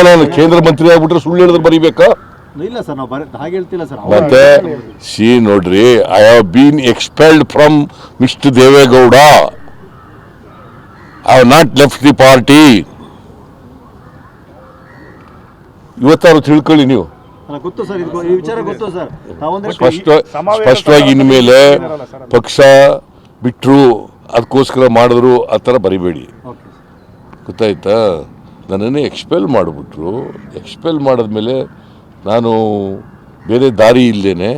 ನಾನು ಕೇಂದ್ರ ಮಂತ್ರಿ ಆಗ್ಬಿಟ್ರೆ ಸುಳ್ಳು ಹೇಳಿದ್ರೆ ಬರೀಬೇಕಾ? ಇಲ್ಲ ಸರ್, ನಾವು ಹಾಗೆ ಹೇಳ್ತಿಲ್ಲ ಸರ್. ಮತ್ತೆ ನೋಡ್ರಿ, I have been expelled from mister Devegowda. I have not left the party. ಇವತ್ತಾರು ತಿಳ್ಕೊಳ್ಳಿ ನೀವು. ಗೊತ್ತು ಸರ್, ಈ ವಿಚಾರ ಗೊತ್ತು ಸರ್. ಸ್ಪಷ್ಟವಾಗಿ ಇನ್ಮೇಲೆ ಪಕ್ಷ ಬಿಟ್ಟರು ಅದಕ್ಕೋಸ್ಕರ ಮಾಡಿದ್ರು ಆ ಥರ ಬರಿಬೇಡಿ, ಗೊತ್ತಾಯ್ತಾ? ನನ್ನನ್ನು ಎಕ್ಸ್ಪೆಲ್ ಮಾಡಿಬಿಟ್ರು. ಎಕ್ಸ್ಪೆಲ್ ಮಾಡಿದ್ಮೇಲೆ ನಾನು ಬೇರೆ ದಾರಿ ಇಲ್ಲದೇ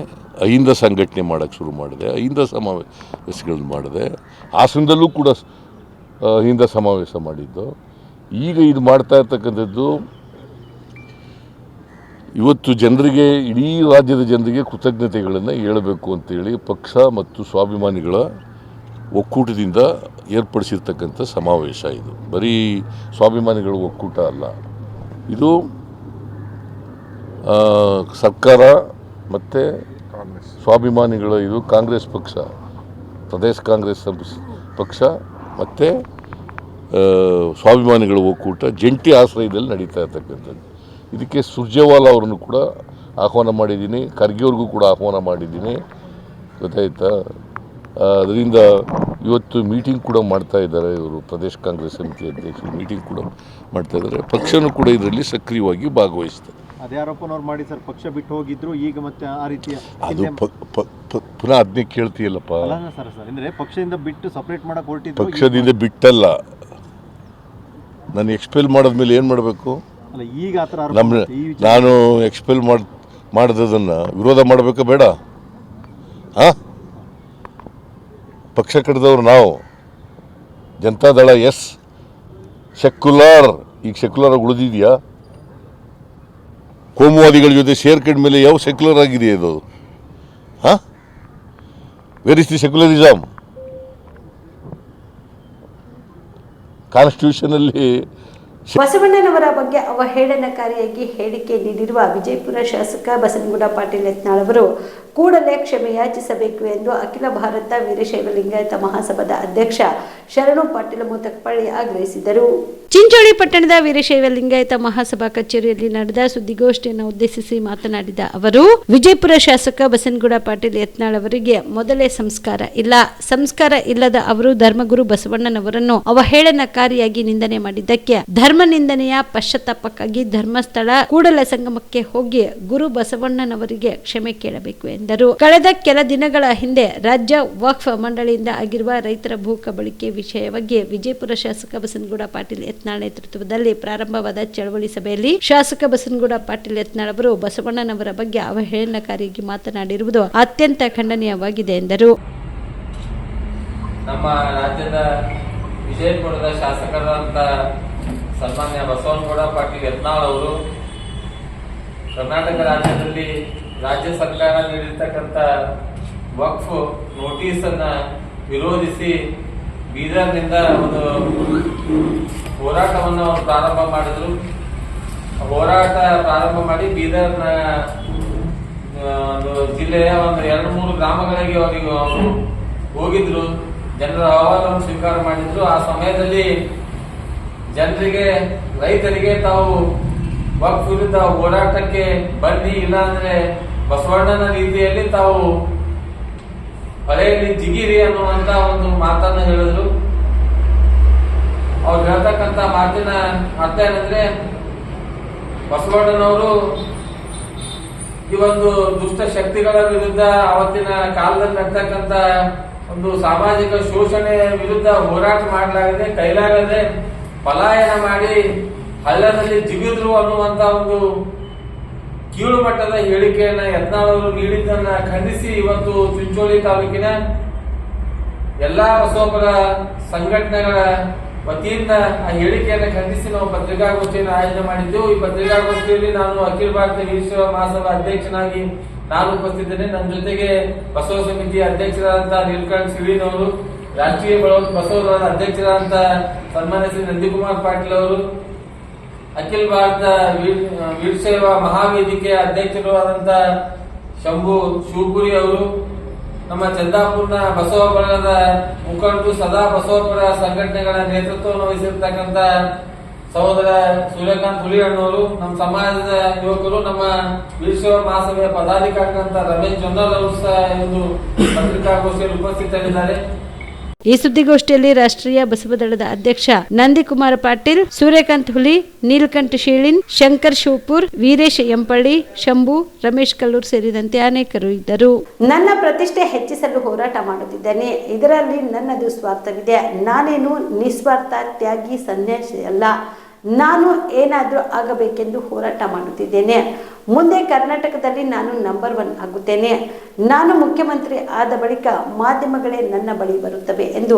ಅಹಿಂದ ಸಂಘಟನೆ ಮಾಡೋಕ್ಕೆ ಶುರು ಮಾಡಿದೆ, ಅಹಿಂದ ಸಮಾವೇಶಗಳನ್ನು ಮಾಡಿದೆ. ಹಾಸನದಲ್ಲೂ ಕೂಡ ಅಹಿಂದ ಸಮಾವೇಶ ಮಾಡಿದ್ದು. ಈಗ ಇದು ಮಾಡ್ತಾ ಇರ್ತಕ್ಕಂಥದ್ದು ಇವತ್ತು ಜನರಿಗೆ, ಇಡೀ ರಾಜ್ಯದ ಜನರಿಗೆ ಕೃತಜ್ಞತೆಗಳನ್ನು ಹೇಳಬೇಕು ಅಂತೇಳಿ ಪಕ್ಷ ಮತ್ತು ಸ್ವಾಭಿಮಾನಿಗಳ ಒಕ್ಕೂಟದಿಂದ ಏರ್ಪಡಿಸಿರ್ತಕ್ಕಂಥ ಸಮಾವೇಶ. ಇದು ಬರೀ ಸ್ವಾಭಿಮಾನಿಗಳ ಒಕ್ಕೂಟ ಅಲ್ಲ, ಇದು ಸರ್ಕಾರ ಮತ್ತು ಸ್ವಾಭಿಮಾನಿಗಳ, ಇದು ಕಾಂಗ್ರೆಸ್ ಪಕ್ಷ ಪ್ರದೇಶ ಕಾಂಗ್ರೆಸ್ ಪಕ್ಷ ಮತ್ತು ಸ್ವಾಭಿಮಾನಿಗಳ ಒಕ್ಕೂಟ ಜಂಟಿ ಆಶ್ರಯದಲ್ಲಿ ನಡೀತಾ ಇರ್ತಕ್ಕಂಥದ್ದು. ಇದಕ್ಕೆ ಸುರ್ಜೇವಾಲಾ ಅವರನ್ನು ಕೂಡ ಆಹ್ವಾನ ಮಾಡಿದ್ದೀನಿ, ಖರ್ಗೆ ಅವ್ರಿಗೂ ಕೂಡ ಆಹ್ವಾನ ಮಾಡಿದ್ದೀನಿ, ಗೊತ್ತಾಯ್ತಾ. ಅದರಿಂದ ಇವತ್ತು ಮೀಟಿಂಗ್ ಕೂಡ ಮಾಡ್ತಾ ಇದ್ದಾರೆ ಇವರು, ಪ್ರದೇಶ ಕಾಂಗ್ರೆಸ್ ಸಮಿತಿ ಅಧ್ಯಕ್ಷರು ಮೀಟಿಂಗ್ ಕೂಡ ಮಾಡ್ತಾ ಇದ್ದಾರೆ. ಪಕ್ಷನೂ ಕೂಡ ಇದರಲ್ಲಿ ಸಕ್ರಿಯವಾಗಿ ಭಾಗವಹಿಸ್ತಾರೆ. ಅದೇ ಆರೋಪನವ್ರು ಮಾಡಿ ಸರ್, ಪಕ್ಷ ಬಿಟ್ಟು ಹೋಗಿದ್ರು, ಈಗ ಮತ್ತೆ ಆ ರೀತಿಯ ಅದು ಪುನಃ ಅದನ್ನೇ ಕೇಳ್ತೀಯಲ್ಲಪ್ಪ. ಸರ್ ಅಂದರೆ ಪಕ್ಷದಿಂದ ಬಿಟ್ಟು ಸಪ್ರೇಟ್ ಮಾಡಕ್ಕೆ ಹೊರಟಿದ್ರು. ಪಕ್ಷದಿಂದ ಬಿಟ್ಟಲ್ಲ, ನಾನು ಎಕ್ಸ್ಪೆಲ್ ಮಾಡಿದ್ಮೇಲೆ ಏನು ಮಾಡಬೇಕು? ಅಲ್ಲ, ಈಗ ಆ ಥರ ನಾನು ಎಕ್ಸ್ಪೆಲ್ ಮಾಡಿದ್ದನ್ನು ವಿರೋಧ ಮಾಡಬೇಕಾ ಬೇಡ? ಹಾಂ, ಪಕ್ಷ ಕಟ್ಟಿದವ್ರು ನಾವು ಜನತಾದಳ ಎಸ್, ಸೆಕ್ಯುಲರ್. ಈಗ ಸೆಕ್ಯುಲರ್ ಆಗಿ ಉಳಿದಿದೆಯಾ? ಕೋಮುವಾದಿಗಳ ಜೊತೆ ಸೇರ್ಕೊಂಡ ಮೇಲೆ ಯಾವ ಸೆಕ್ಯುಲರ್ ಆಗಿದೆ ಅದು? ಹಾಂ, ವೇರ್ ಇಸ್ ದಿ ಸೆಕ್ಯುಲರಿಸಮ್? ಕಾನ್ಸ್ಟಿಟ್ಯೂಷನಲ್ಲಿ ಬಸವಣ್ಣನವರ ಬಗ್ಗೆ ಅವಹೇಳನಕಾರಿಯಾಗಿ ಹೇಳಿಕೆ ನೀಡಿರುವ ವಿಜಯಪುರ ಶಾಸಕ ಬಸನಗೌಡ ಪಾಟೀಲ್ ಯತ್ನಾಳ್ ಅವರು ಕೂಡಲೇ ಕ್ಷಮೆ ಯಾಚಿಸಬೇಕು ಎಂದು ಅಖಿಲ ಭಾರತ ವೀರಶೈವ ಲಿಂಗಾಯತ ಮಹಾಸಭಾದ ಅಧ್ಯಕ್ಷ ಶರಣು ಪಾಟೀಲ ಮೋತಕಪಳ್ಳಿ ಆಗ್ರಹಿಸಿದರು. ಚಿಂಚೋಳಿ ಪಟ್ಟಣದ ವೀರಶೈವ ಲಿಂಗಾಯತ ಮಹಾಸಭಾ ಕಚೇರಿಯಲ್ಲಿ ನಡೆದ ಸುದ್ದಿಗೋಷ್ಠಿಯನ್ನು ಉದ್ದೇಶಿಸಿ ಮಾತನಾಡಿದ ಅವರು, ವಿಜಯಪುರ ಶಾಸಕ ಬಸನಗೌಡ ಪಾಟೀಲ್ ಯತ್ನಾಳ್ ಅವರಿಗೆ ಮೊದಲೇ ಸಂಸ್ಕಾರ ಇಲ್ಲ. ಸಂಸ್ಕಾರ ಇಲ್ಲದ ಅವರು ಧರ್ಮಗುರು ಬಸವಣ್ಣನವರನ್ನು ಅವಹೇಳನಕಾರಿಯಾಗಿ ನಿಂದನೆ ಮಾಡಿದ್ದಕ್ಕೆ ಧರ್ಮ ನಿಂದನೆಯ ಪಶ್ಚಾತ್ತಾಪಕ್ಕಾಗಿ ಧರ್ಮಸ್ಥಳ ಕೂಡಲ ಸಂಗಮಕ್ಕೆ ಹೋಗಿ ಗುರು ಬಸವಣ್ಣನವರಿಗೆ ಕ್ಷಮೆ ಕೇಳಬೇಕು ಎಂದರು. ಕಳೆದ ಕೆಲ ದಿನಗಳ ಹಿಂದೆ ರಾಜ್ಯ ವಕ್ಫ್ ಮಂಡಳಿಯಿಂದ ಆಗಿರುವ ರೈತರ ಭೂ ಕಬಳಿಕೆ ವಿಷಯವಾಗಿ ವಿಜಯಪುರ ಶಾಸಕ ಬಸನಗೌಡ ಪಾಟೀಲ್ ಯತ್ನಾಳ್ ನೇತೃತ್ವದಲ್ಲಿ ಪ್ರಾರಂಭವಾದ ಚಳವಳಿ ಸಭೆಯಲ್ಲಿ ಶಾಸಕ ಬಸನಗೌಡ ಪಾಟೀಲ್ ಯತ್ನಾಳ್ ಅವರು ಬಸವಣ್ಣನವರ ಬಗ್ಗೆ ಅವಹೇಳನಕಾರಿಯಾಗಿ ಮಾತನಾಡಿರುವುದು ಅತ್ಯಂತ ಖಂಡನೀಯವಾಗಿದೆ ಎಂದರು. ನಮ್ಮ ರಾಜ್ಯದ ವಿಜಯಪುರದ ಶಾಸಕರಾದಂಥ ಸನ್ಮಾನ್ಯ ಬಸವನಗೌಡ ಪಾಟೀಲ್ ಯತ್ನಾಳ್ ಅವರು ಕರ್ನಾಟಕ ರಾಜ್ಯದಲ್ಲಿ ರಾಜ್ಯ ಸರ್ಕಾರ ನೀಡಿರ್ತಕ್ಕಂಥ ವಕ್ಫ್ ನೋಟಿಸ್ ಅನ್ನ ವಿರೋಧಿಸಿ ಬೀದರ್ನಿಂದ ಒಂದು ಹೋರಾಟವನ್ನು ಅವರು ಪ್ರಾರಂಭ ಮಾಡಿದ್ರು. ಹೋರಾಟ ಪ್ರಾರಂಭ ಮಾಡಿ ಬೀದರ್ನ ಒಂದು ಜಿಲ್ಲೆಯ ಒಂದು 2-3 ಗ್ರಾಮಗಳಿಗೆ ಅವರು ಹೋಗಿದ್ರು. ಜನರ ಅಹವಾಲನ್ನು ಸ್ವೀಕಾರ ಮಾಡಿದ್ರು. ಆ ಸಮಯದಲ್ಲಿ ಜನರಿಗೆ, ರೈತರಿಗೆ ತಾವು ವಕ್ಫ್ ವಿರುದ್ಧ ಹೋರಾಟಕ್ಕೆ ಬನ್ನಿ, ಇಲ್ಲಾಂದ್ರೆ ಬಸವಣ್ಣನ ರೀತಿಯಲ್ಲಿ ತಾವು ಹೊಳೆಯಲ್ಲಿ ಜಿಗಿರಿ ಅನ್ನುವಂತ ಒಂದು ಮಾತನ್ನು ಹೇಳಿದ್ರು. ಅವ್ರು ಹೇಳ್ತಕ್ಕಂಥ ಮಾತಿನ ಅರ್ಥ ಏನಂದ್ರೆ, ಬಸವಣ್ಣನವರು ಈ ಒಂದು ದುಷ್ಟ ಶಕ್ತಿಗಳ ವಿರುದ್ಧ ಅವತ್ತಿನ ಕಾಲದಲ್ಲಿ ನಡ್ತಕ್ಕಂಥ ಒಂದು ಸಾಮಾಜಿಕ ಶೋಷಣೆ ವಿರುದ್ಧ ಹೋರಾಟ ಮಾಡಲಾಗಿದೆ, ಕೈಲಾಗದೆ ಪಲಾಯನ ಮಾಡಿ ಹಳ್ಳದಲ್ಲಿ ಜಿಗಿದ್ರು ಅನ್ನುವಂತ ಒಂದು ಕೀಳು ಮಟ್ಟದ ಹೇಳಿಕೆಯನ್ನ ಯತ್ನಾಳ್ ಅವರು ನೀಡಿದ್ದನ್ನ ಖಂಡಿಸಿ ಇವತ್ತು ಚಿಂಚೋಳಿ ತಾಲೂಕಿನ ಎಲ್ಲಾ ಬಸವಪರ ಸಂಘಟನೆಗಳ ವತಿಯಿಂದ ಆ ಹೇಳಿಕೆಯನ್ನು ಖಂಡಿಸಿ ನಾವು ಪತ್ರಿಕಾಗೋಷ್ಠಿಯನ್ನು ಆಯೋಜನೆ ಮಾಡಿದ್ದೆವು. ಈ ಪತ್ರಿಕಾಗೋಷ್ಠಿಯಲ್ಲಿ ನಾನು ಅಖಿಲ ಭಾರತ ವೀರಶೈವ ಮಹಾಸಭಾ ಅಧ್ಯಕ್ಷನಾಗಿ ನಾನು ಉಪಸ್ಥಿತೇನೆ. ನನ್ನ ಜೊತೆಗೆ ಬಸವ ಸಮಿತಿಯ ಅಧ್ಯಕ್ಷರಾದಂತಹ ನೀಲಕಂಠ ಸಿಳೀನ್ ಅವರು, ರಾಷ್ಟ್ರೀಯ ಬಸವದಳದ ಅಧ್ಯಕ್ಷರಾದಂತಹ ಸನ್ಮಾನ್ಯ ಶ್ರೀ ನಂದಿಕುಮಾರ್ ಪಾಟೀಲ್ ಅವರು, ಅಖಿಲ ಭಾರತ ವೀರಶೈವ ಮಹಾವೇದಿಕೆಯ ಅಧ್ಯಕ್ಷರು ಆದಂತಹ ಶಂಭು ಶಿವಪುರಿ ಅವರು, ನಮ್ಮ ಚಂದಾಪುರ್ನ ಬಸವ ಬಳಗದ ಮುಖಂಡರು, ಸದಾ ಬಸವಪರ ಸಂಘಟನೆಗಳ ನೇತೃತ್ವವನ್ನು ವಹಿಸಿರ್ತಕ್ಕಂಥ ಸಹೋದರ ಸೂರ್ಯಕಾಂತ್ ಹುಲಿಯಣ್ಣವರು, ನಮ್ಮ ಸಮಾಜದ ಯುವಕರು, ನಮ್ಮ ವೀರಶೈವ ಮಹಾಸಭೆಯ ಪದಾಧಿಕಾರಿಗಳಂತ ರಮೇಶ್ ಜೊನ್ನಲ್ ಅವರು ಸಹ ಒಂದು ಪತ್ರಿಕಾಗೋಷ್ಠಿಯಲ್ಲಿ ಉಪಸ್ಥಿತರಿದ್ದಾರೆ. ಈ ಸುದ್ದಿಗೋಷ್ಠಿಯಲ್ಲಿ ರಾಷ್ಟ್ರೀಯ ಬಸವದಳದ ಅಧ್ಯಕ್ಷ ನಂದಿಕುಮಾರ ಪಾಟೀಲ್, ಸೂರ್ಯಕಾಂತ್ ಹುಲಿ, ನೀಲಕಂಠ ಶೀಳಿನ್, ಶಂಕರ್ ಶಿವಪುರ್, ವೀರೇಶ್ ಎಂಪಳ್ಳಿ, ಶಂಭು, ರಮೇಶ್ ಕಲ್ಲೂರ್ ಸೇರಿದಂತೆ ಅನೇಕರು ಇದ್ದರು. ನನ್ನ ಪ್ರತಿಷ್ಠೆ ಹೆಚ್ಚಿಸಲು ಹೋರಾಟ ಮಾಡುತ್ತಿದ್ದೇನೆ. ಇದರಲ್ಲಿ ನನ್ನದು ಸ್ವಾರ್ಥವಿದೆ. ನಾನೇನು ನಿಸ್ವಾರ್ಥ ತ್ಯಾಗಿ ಸನ್ಯಾಸಿ ಅಲ್ಲ. ನಾನು ಏನಾದರೂ ಆಗಬೇಕೆಂದು ಹೋರಾಟ ಮಾಡುತ್ತಿದ್ದೇನೆ. ಮುಂದೆ ಕರ್ನಾಟಕದಲ್ಲಿ ನಾನು ನಂಬರ್ 1 ಆಗುತ್ತೇನೆ. ನಾನು ಮುಖ್ಯಮಂತ್ರಿ ಆದ ಬಳಿಕ ಮಾಧ್ಯಮಗಳೇ ನನ್ನ ಬಳಿ ಬರುತ್ತವೆ ಎಂದು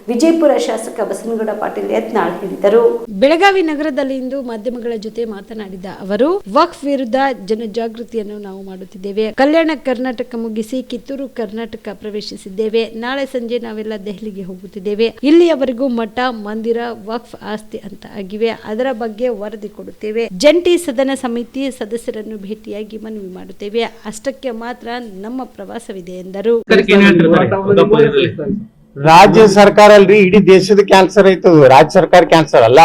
ವಿಜಯಪುರ ಶಾಸಕ ಬಸನಗೌಡ ಪಾಟೀಲ್ ಯತ್ನಾಳ್ ಹೇಳಿದರು. ಬೆಳಗಾವಿ ನಗರದಲ್ಲಿ ಇಂದು ಮಾಧ್ಯಮಗಳ ಜೊತೆ ಮಾತನಾಡಿದ ಅವರು, ವಕ್ಫ್ ವಿರುದ್ಧ ಜನಜಾಗೃತಿಯನ್ನು ನಾವು ಮಾಡುತ್ತಿದ್ದೇವೆ. ಕಲ್ಯಾಣ ಕರ್ನಾಟಕ ಮುಗಿಸಿ ಕಿತ್ತೂರು ಕರ್ನಾಟಕ ಪ್ರವೇಶಿಸಿದ್ದೇವೆ. ನಾಳೆ ಸಂಜೆ ನಾವೆಲ್ಲ ದೆಹಲಿಗೆ ಹೋಗುತ್ತಿದ್ದೇವೆ. ಇಲ್ಲಿಯವರೆಗೂ ಮಠ, ಮಂದಿರ ವಕ್ಫ್ ಆಸ್ತಿ ಅಂತ ಆಗಿವೆ. ಅದರ ಬಗ್ಗೆ ವರದಿ ಕೊಡುತ್ತೇವೆ. ಜಂಟಿ ಸದನ ಸಮಿತಿ ಸದಸ್ಯರನ್ನು ಅವರನ್ನು ಭೇಟಿಯಾಗಿ ಮನವಿ ಮಾಡುತ್ತೇವೆ. ಅಷ್ಟಕ್ಕೆ ಮಾತ್ರ ನಮ್ಮ ಪ್ರವಾಸವಿದೆ ಎಂದರು. ರಾಜ್ಯ ಸರ್ಕಾರ ಅಲ್ರಿ, ಇಡೀ ದೇಶದ ಕ್ಯಾನ್ಸರ್ ಐತದು. ರಾಜ್ಯ ಸರ್ಕಾರ ಕ್ಯಾನ್ಸರ್ ಅಲ್ಲ.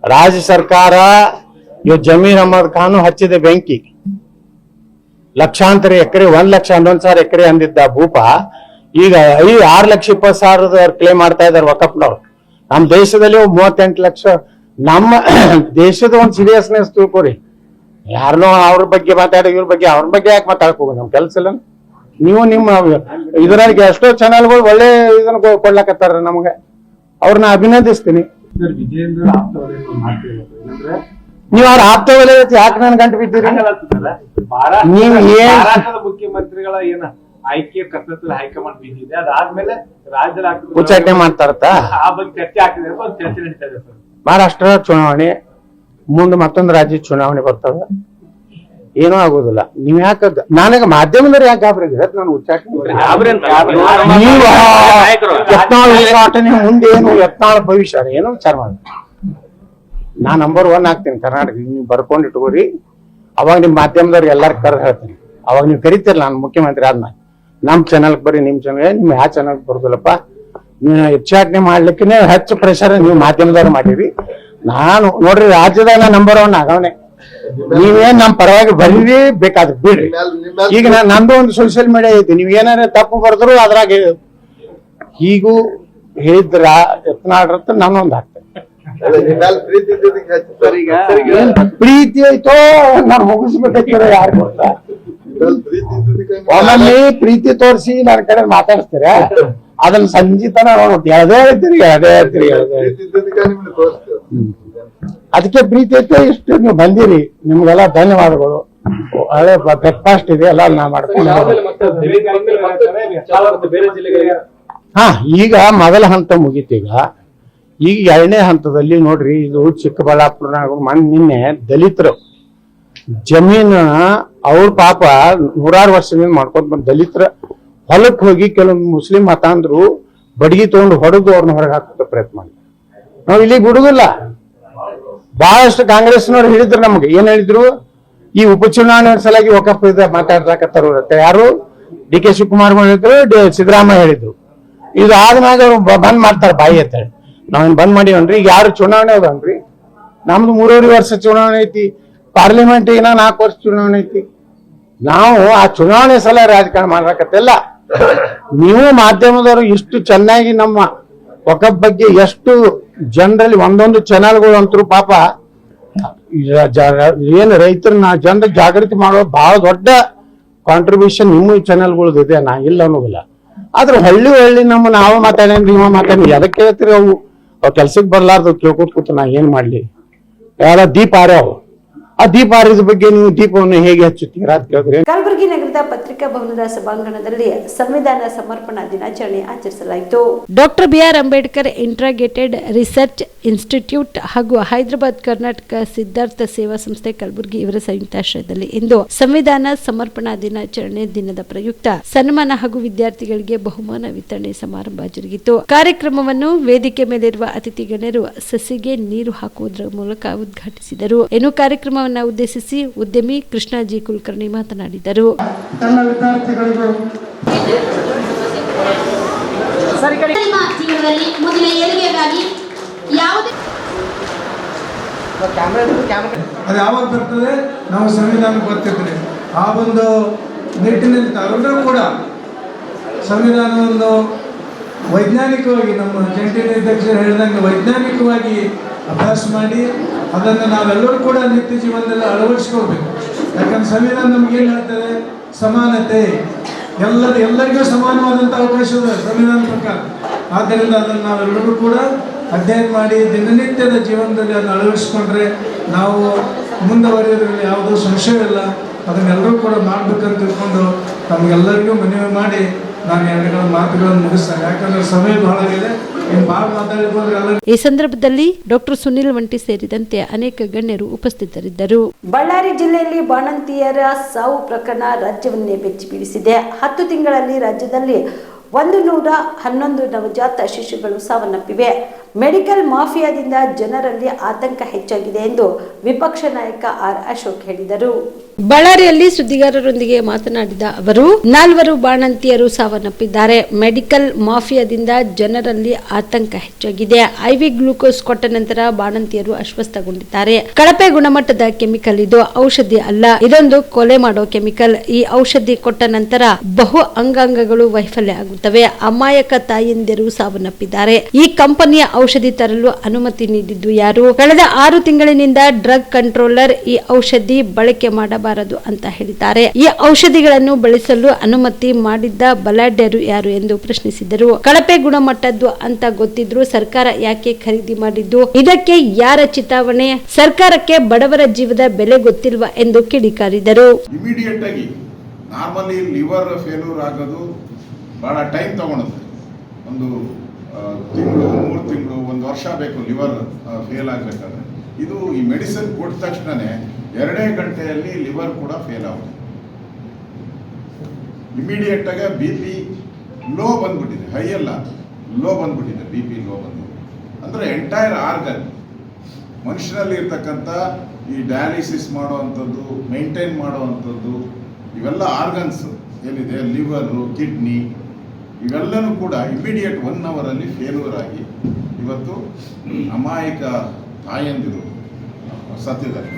ರಾಜ್ಯ ಸರ್ಕಾರ ಇವ್ ಜಮೀರ್ ಅಹಮದ್ ಖಾನ್ ಹಚ್ಚಿದ ಬೆಂಕಿ. ಲಕ್ಷಾಂತರ ಎಕರೆ, 1,11,000 ಎಕರೆ ಅಂದಿದ್ದ ಭೂಪ ಈಗ 6,20,000 ಕ್ಲೇಮ್ ಮಾಡ್ತಾ ಇದಾರೆ ವಕಫ್ನವ್ರು. ನಮ್ಮ ದೇಶದಲ್ಲಿ 38 ಲಕ್ಷ. ನಮ್ಮ ದೇಶದ ಒಂದು ಸೀರಿಯಸ್ನೆಸ್ ತಿಳ್ಕೊರಿ. ಯಾರನ್ನೋ ಅವ್ರ ಬಗ್ಗೆ ಮಾತಾಡಿ ಇವ್ರ ಬಗ್ಗೆ ಅವ್ರ ಬಗ್ಗೆ ಯಾಕೆ ಮಾತಾಡ್ಕೋಬೋದು? ನಮ್ ಕೆಲಸ ಇಲ್ಲ. ನೀವು ನಿಮ್ಮ ಇದರಲ್ಲಿ ಎಷ್ಟೋ ಚಾನಲ್ಗಳು ಒಳ್ಳೆ ಇದನ್ನ ಕೊಡ್ಲಕತ್ತಾರ ನಮ್ಗೆ, ಅವ್ರನ್ನ ಅಭಿನಂದಿಸ್ತೀನಿ. ನೀವು ಅವ್ರ ಆಪ್ತ ವಲಯ ಯಾಕೆ ನನ್ ಗಂಟು ಬಿದ್ದೀರಿ? ನೀವು ಮುಖ್ಯಮಂತ್ರಿಗಳ ಏನ ಆಯ್ಕೆ ಕರ್ತವ್ಯ ಹೈಕಮಾಂಡ್ ಬಿದ್ದಿದೆ, ಅದಾದ್ಮೇಲೆ ರಾಜ್ಯದಲ್ಲಿ ಉಚ್ಚಾಟನೆ ಮಾಡ್ತಾರತ್ತ ಆ ಬಗ್ಗೆ ಚರ್ಚೆ ಆಗ್ತಿದೆ ಅಂತ ಒಂದು ಚರ್ಚೆ ನಡೀತಾ ಇದೆ ಸರ್. ಮಹಾರಾಷ್ಟ್ರ ಚುನಾವಣೆ ಮುಂದೆ ಮತ್ತೊಂದು ರಾಜ್ಯ ಚುನಾವಣೆ ಬರ್ತವೆ, ಏನೂ ಆಗೋದಿಲ್ಲ. ನೀವ್ ಯಾಕೆ ನನಗೆ ಮಾಧ್ಯಮದವ್ರು ಯಾಕೆ ಗಾಬರಿ ನಾನು ಉಚ್ಚಾಟನೆ ಯತ್ನಾಳ್ ಉಚ್ಚಾಟನೆ ಮುಂದೆ ಏನು ಯತ್ನಾಳ್ ಭವಿಷ್ಯ ಏನೋ ವಿಚಾರ ಮಾಡಿ. ನಾ ನಂಬರ್ 1 ಆಗ್ತೀನಿ ಕರ್ನಾಟಕ. ನೀವು ಬರ್ಕೊಂಡು ಇಟ್ಕೋರಿ. ಅವಾಗ ನಿಮ್ ಮಾಧ್ಯಮದವ್ರಿಗೆ ಎಲ್ಲಾರು ಕರೆದು ಹೇಳ್ತೀನಿ. ಅವಾಗ ನೀವು ಕರಿತೀರಲ್ಲ ನಾನು ಮುಖ್ಯಮಂತ್ರಿ ಆದ್ಮೇಲೆ ನಮ್ ಚಾನಲ್ ಬರ್ರಿ, ನಿಮ್ ಚಾನಲ್ ನಿಮ್ ಯಾವ ಚಾನಲ್ ಬರುದಿಲ್ಲಪ್ಪ. ನೀವು ಉಚ್ಚಾಟನೆ ಮಾಡ್ಲಿಕ್ಕೆ ಹೆಚ್ಚು ಪ್ರೆಷರ್ ನೀವು ಮಾಧ್ಯಮದವ್ರು ಮಾಡಿರಿ. ನಾನು ನೋಡ್ರಿ ರಾಜ್ಯದಾಗ ನಂಬರ್ 1 ಆಗವನೆ. ನೀವೇನ್ ನಮ್ ಪರವಾಗಿ ಬರೀರಿ, ಬೇಕಾದ್ರೆ ಬಿಡ್ರಿ. ಈಗ ನಂದು ಒಂದು ಸೋಷಿಯಲ್ ಮೀಡಿಯಾ ಐತಿ. ನೀವ್ ಏನಾರ ತಪ್ಪು ಬರೆದ್ರು ಅದ್ರಾಗ ಹೀಗೂ ಹೇಳಿದ್ರ ಯತ್ನಾಡ್ರತ್ತ ನಾನೊಂದು ಹಾಕ್ತೇನೆ. ಪ್ರೀತಿ ಐತೋ ನಾನು ಮುಗಿಸ್ಬೇಕೈತಿರೋ ಯಾರು ಗೊತ್ತಾ? ಒಮ್ಮೆ ಪ್ರೀತಿ ತೋರಿಸಿ ನನ್ನ ಕಡೆ ಮಾತಾಡಿಸ್ತೀರ, ಅದನ್ನ ಸಂಜಿತನ ಅದೇ ಹೇಳ್ತೀರಿ. ಅದಕ್ಕೆ ಪ್ರೀತಿ ಐತೆ. ಇಷ್ಟು ನೀವು ಬಂದಿರಿ, ನಿಮ್ಗೆಲ್ಲ ಧನ್ಯವಾದಗಳು. ಹಳೆ ಬ್ರೇಕ್ಫಾಸ್ಟ್ ಇದೆ ಎಲ್ಲ ನಾ ಮಾಡ್ಕೊಂಡು. ಹಾ, ಈಗ ಮೊದಲ ಹಂತ ಮುಗೀತೀಗ. ಈಗ 2ನೇ ಹಂತದಲ್ಲಿ ನೋಡ್ರಿ, ಇದು ಚಿಕ್ಕಬಳ್ಳಾಪುರನಾಗ ನಿನ್ನೆ ದಲಿತರು ಜಮೀನ ಅವ್ರ ಪಾಪ 100 ವರ್ಷದಿಂದ ಮಾಡ್ಕೊಂಡ್ ಬಂದ್ ದಲಿತರ ಹೊಲಕ್ ಹೋಗಿ ಕೆಲವೊಂದು ಮುಸ್ಲಿಂ ಮತಾಂದ್ರು ಬಡಗಿ ತಗೊಂಡು ಹೊಡೆದು ಅವ್ರನ್ನ ಹೊರಗೆ ಹಾಕೋ ಪ್ರಯತ್ನ ಮಾಡಿ. ನಾವ್ ಇಲ್ಲಿ ಬಿಡುದಿಲ್ಲ. ಬಹಳಷ್ಟು ಕಾಂಗ್ರೆಸ್ನವ್ರು ಹೇಳಿದ್ರು ನಮ್ಗೆ. ಏನ್ ಹೇಳಿದ್ರು? ಈ ಉಪಚುನಾವಣೆ ಸಲಾಗಿ ವಕಫ್ ಮಾತಾಡ್ತಾಕತ್ತಾರ. ಯಾರು? DK ಶಿವಕುಮಾರ್ ಹೇಳಿದ್ರು, ಸಿದ್ದರಾಮಯ್ಯ ಹೇಳಿದ್ರು. ಇದು ಆದ್ಮ್ಯಾಗ ಅವ್ರು ಬಂದ್ ಮಾಡ್ತಾರ ಬಾಯಿ ಅಂತೇಳಿ. ನಾವೇನ್ ಬಂದ್ ಮಾಡಿವನ್ರಿ? ಈಗ ಯಾರು ಚುನಾವಣೆ ಅದನ್ರಿ? ನಮ್ದು 3.5 ವರ್ಷ ಚುನಾವಣೆ ಐತಿ. ಪಾರ್ಲಿಮೆಂಟ್ ಏನ 4 ವರ್ಷ ಚುನಾವಣೆ ಐತಿ. ನಾವು ಆ ಚುನಾವಣೆ ಸಲ ರಾಜಕಾರಣ ಮಾಡ್ಬೇಕತ್ತಿಲ್ಲ. ನೀವು ಮಾಧ್ಯಮದವರು ಇಷ್ಟು ಚೆನ್ನಾಗಿ ನಮ್ಮ ವಕಫ್ ಬಗ್ಗೆ ಎಷ್ಟು ಜನರಲ್ಲಿ ಒಂದೊಂದು ಚಾನಲ್ಗಳು ಅಂತರೂ ಪಾಪ ಏನು ರೈತರನ್ನ ಜನರ ಜಾಗೃತಿ ಮಾಡೋ ಬಹಳ ದೊಡ್ಡ ಕಾಂಟ್ರಿಬ್ಯೂಷನ್ ನಿಮ್ಮ ಚಾನಲ್ಗಳದ್ದು ಇದೆ. ನಾ ಇಲ್ಲ ಅನ್ನೋದಿಲ್ಲ. ಆದ್ರೆ ಹಳ್ಳಿ ನಾವು ಮಾತಾಡೇನ್ರಿ, ನೀವು ಮಾತಾಡಿ ಅದಕ್ಕೆ ಕೇಳ್ತೀರಿ. ಅವು ಕೆಲ್ಸಕ್ಕೆ ಬರ್ಲಾರ್ದು ಕೇಳ್ಕೊತ್ ಕೂತು ನಾ ಏನ್ ಮಾಡ್ಲಿ? ಯಾರ ದೀಪ ಆರ್ಯಾವ? ಆ ದೀಪ ಆರಿದ ಬಗ್ಗೆ ನೀವು ದೀಪವನ್ನು ಹೇಗೆ ಹಚ್ಚುತ್ತೀರಾ ಅಂತ ಕೇಳಿದ್ರೆ. ಕಲಬುರಗಿ ನಗರದ ಪತ್ರಿಕಾ ಭವನದ ಸಭಾಂಗಣದಲ್ಲಿ ಸಂವಿಧಾನ ಸಮರ್ಪಣಾ ದಿನಾಚರಣೆ ಆಚರಿಸಲಾಯಿತು. Doctor BR Ambedkar integrated research institute ಹಾಗೂ ಹೈದರಾಬಾದ್ ಕರ್ನಾಟಕ ಸಿದ್ಧಾರ್ಥ ಸೇವಾ ಸಂಸ್ಥೆ ಕಲಬುರಗಿ ಇವರ ಸಂಯುಕ್ತಾಶ್ರಯದಲ್ಲಿ ಇಂದು ಸಂವಿಧಾನ ಸಮರ್ಪಣಾ ದಿನಾಚರಣೆ ದಿನದ ಪ್ರಯುಕ್ತ ಸನ್ಮಾನ ಹಾಗೂ ವಿದ್ಯಾರ್ಥಿಗಳಿಗೆ ಬಹುಮಾನ ವಿತರಣೆ ಸಮಾರಂಭ ಜರುಗಿತು. ಕಾರ್ಯಕ್ರಮವನ್ನು ವೇದಿಕೆ ಮೇಲಿರುವ ಅತಿಥಿ ಗಣ್ಯರು ಸಸಿಗೆ ನೀರು ಹಾಕುವುದರ ಮೂಲಕ ಉದ್ಘಾಟಿಸಿದರು. ಇನ್ನು ಕಾರ್ಯಕ್ರಮವನ್ನು ಉದ್ದೇಶಿಸಿ ಉದ್ಯಮಿ ಕೃಷ್ಣ ಜಿ ಕುಲಕರ್ಣಿ ಮಾತನಾಡಿದರು. ನನ್ನ ವಿದ್ಯಾರ್ಥಿಗಳಿಗೂ ಜೀವನದಲ್ಲಿ ಮುಂದಿನ ಏಳಿಗೆಗಾಗಿ ಯಾವುದೇ ಅದು ಯಾವಾಗ ಬರ್ತದೆ? ನಾವು ಸಂವಿಧಾನ ಬರ್ತಿದ್ರೆ ಆ ಒಂದು ನಿಟ್ಟಿನಲ್ಲಿ ತಾವೆಲ್ಲರೂ ಕೂಡ ಸಂವಿಧಾನವನ್ನು ವೈಜ್ಞಾನಿಕವಾಗಿ ನಮ್ಮ ಜಂಟಿ ನಿರ್ದೇಶಕರು ಹೇಳಿದಂಗೆ ವೈಜ್ಞಾನಿಕವಾಗಿ ಅಭ್ಯಾಸ ಮಾಡಿ ಅದನ್ನು ನಾವೆಲ್ಲರೂ ಕೂಡ ನಿತ್ಯ ಜೀವನದಲ್ಲಿ ಅಳವಡಿಸ್ಕೊಳ್ಬೇಕು. ಯಾಕಂದ್ರೆ ಸಂವಿಧಾನ ನಮ್ಗೇನು ಹೇಳ್ತದೆ? ಸಮಾನತೆ, ಎಲ್ಲರಿಗೂ ಸಮಾನವಾದಂಥ ಅವಕಾಶದ ಸಂವಿಧಾನ ಪ್ರಕಾರ. ಆದ್ದರಿಂದ ಅದನ್ನು ನಾವೆಲ್ಲರೂ ಕೂಡ ಅಧ್ಯಯನ ಮಾಡಿ ದಿನನಿತ್ಯದ ಜೀವನದಲ್ಲಿ ಅದನ್ನು ಅಳವಡಿಸ್ಕೊಂಡ್ರೆ ನಾವು ಮುಂದುವರಿಯೋದ್ರಲ್ಲಿ ಯಾವುದೋ ಸಂಶಯವಿಲ್ಲ. ಅದನ್ನೆಲ್ಲರೂ ಕೂಡ ಮಾಡ್ಬೇಕಂತ ತಿಳ್ಕೊಂಡು ತಮಗೆಲ್ಲರಿಗೂ ಮನವಿ ಮಾಡಿ ನಾನು 2 ಮಾತುಗಳನ್ನು ಮುಗಿಸ್ತೇನೆ. ಯಾಕಂದ್ರೆ ಸಮಯ ಬಹಳ ಆಗಿದೆ. ಈ ಸಂದರ್ಭದಲ್ಲಿ ಡಾಕ್ಟರ್ ಸುನಿಲ್ ವಂಟಿ ಸೇರಿದಂತೆ ಅನೇಕ ಗಣ್ಯರು ಉಪಸ್ಥಿತರಿದ್ದರು. ಬಳ್ಳಾರಿ ಜಿಲ್ಲೆಯಲ್ಲಿ ಬಾಣಂತಿಯರ ಸಾವು ಪ್ರಕರಣ ರಾಜ್ಯವನ್ನೇ ಬೆಚ್ಚಿ ಬೀಳಿಸಿದೆ. 10 ತಿಂಗಳಲ್ಲಿ ರಾಜ್ಯದಲ್ಲಿ 111 ನವಜಾತ ಶಿಶುಗಳು ಸಾವನ್ನಪ್ಪಿವೆ. ಮೆಡಿಕಲ್ ಮಾಫಿಯಾದಿಂದ ಜನರಲ್ಲಿ ಆತಂಕ ಹೆಚ್ಚಾಗಿದೆ ಎಂದು ವಿಪಕ್ಷ ನಾಯಕ ಆರ್ ಅಶೋಕ್ ಹೇಳಿದರು. ಬಳ್ಳಾರಿಯಲ್ಲಿ ಸುದ್ದಿಗಾರರೊಂದಿಗೆ ಮಾತನಾಡಿದ ಅವರು, 4 ಬಾಣಂತಿಯರು ಸಾವನ್ನಪ್ಪಿದ್ದಾರೆ. ಮೆಡಿಕಲ್ ಮಾಫಿಯಾದಿಂದ ಜನರಲ್ಲಿ ಆತಂಕ ಹೆಚ್ಚಾಗಿದೆ. IV ಗ್ಲೂಕೋಸ್ ಕೊಟ್ಟ ನಂತರ ಬಾಣಂತಿಯರು ಅಸ್ವಸ್ಥಗೊಂಡಿದ್ದಾರೆ. ಕಳಪೆ ಗುಣಮಟ್ಟದ ಕೆಮಿಕಲ್ ಇದು, ಔಷಧಿ ಅಲ್ಲ. ಇದೊಂದು ಕೊಲೆ ಮಾಡೋ ಕೆಮಿಕಲ್. ಈ ಔಷಧಿ ಕೊಟ್ಟ ನಂತರ ಬಹು ಅಂಗಾಂಗಗಳು ವೈಫಲ್ಯ ಆಗುತ್ತವೆ. ಅಮಾಯಕ ತಾಯಂದಿರು ಸಾವನ್ನಪ್ಪಿದ್ದಾರೆ. ಈ ಕಂಪನಿಯ ಔಷಧಿ ತರಲು ಅನುಮತಿ ನೀಡಿದ್ದು ಯಾರು? ಕಳೆದ 6 ತಿಂಗಳಿನಿಂದ ಡ್ರಗ್ ಕಂಟ್ರೋಲರ್ ಈ ಔಷಧಿ ಬಳಕೆ ಮಾಡಬಾರದು ಅಂತ ಹೇಳಿದ್ದಾರೆ. ಈ ಔಷಧಿಗಳನ್ನು ಬಳಸಲು ಅನುಮತಿ ಮಾಡಿದ್ದ ಬಲಾಢ್ಯರು ಯಾರು ಎಂದು ಪ್ರಶ್ನಿಸಿದರು. ಕಳಪೆ ಗುಣಮಟ್ಟದ್ದು ಅಂತ ಗೊತ್ತಿದ್ರು ಸರ್ಕಾರ ಯಾಕೆ ಖರೀದಿ ಮಾಡಿದ್ದು? ಇದಕ್ಕೆ ಯಾರ ಚಿತಾವಣೆ? ಸರ್ಕಾರಕ್ಕೆ ಬಡವರ ಜೀವದ ಬೆಲೆ ಗೊತ್ತಿಲ್ವಾ ಎಂದು ಕಿಡಿಕಾರಿದರು. ಇಮಿಡಿಯೇಟ್ ಆಗಿ ನಾರ್ಮಲಿ ಲಿವರ್ ಫೇಲ್ಯೂರ್ ಆಗೋದು ಬಹಳ ಟೈಮ್ ತಗೊಳುತ್ತೆ. ಒಂದು ತಿಂಗಳು, 3 ತಿಂಗಳು, 1 ವರ್ಷ ಬೇಕು ಲಿವರ್ ಫೇಲ್ ಆಗಬೇಕಾದ್ರೆ. ಇದು ಈ ಮೆಡಿಸಿನ್ ಕೊಟ್ಟ ತಕ್ಷಣನೇ 2 ಗಂಟೆಯಲ್ಲಿ ಲಿವರ್ ಕೂಡ ಫೇಲ್ ಆಗುತ್ತೆ. ಇಮಿಡಿಯೇಟ್ ಆಗಿ BP ಲೋ ಬಂದ್ಬಿಟ್ಟಿದೆ, ಹೈ ಅಲ್ಲ, ಲೋ ಬಂದ್ಬಿಟ್ಟಿದೆ. BP ಲೋ ಬಂದಿದೆ ಅಂದರೆ ಎಂಟೈರ್ ಆರ್ಗನ್ ಮನುಷ್ಯನಲ್ಲಿ ಇರ್ತಕ್ಕಂಥ ಈ ಡಯಾಲಿಸಿಸ್ ಮಾಡುವಂಥದ್ದು, ಮೇಂಟೈನ್ ಮಾಡುವಂಥದ್ದು, ಇವೆಲ್ಲ ಆರ್ಗನ್ಸ್ ಏನಿದೆ, ಲಿವರು, ಕಿಡ್ನಿ, ಇವೆಲ್ಲನೂ ಕೂಡ ಇಮಿಡಿಯೇಟ್ 1 ಅವರಲ್ಲಿ ಫೇಲ್ಯೂರ್ ಆಗಿ ಇವತ್ತು ಅಮಾಯಕ ತಾಯಂದಿರು ಸತ್ತಿದ್ದಾರೆ.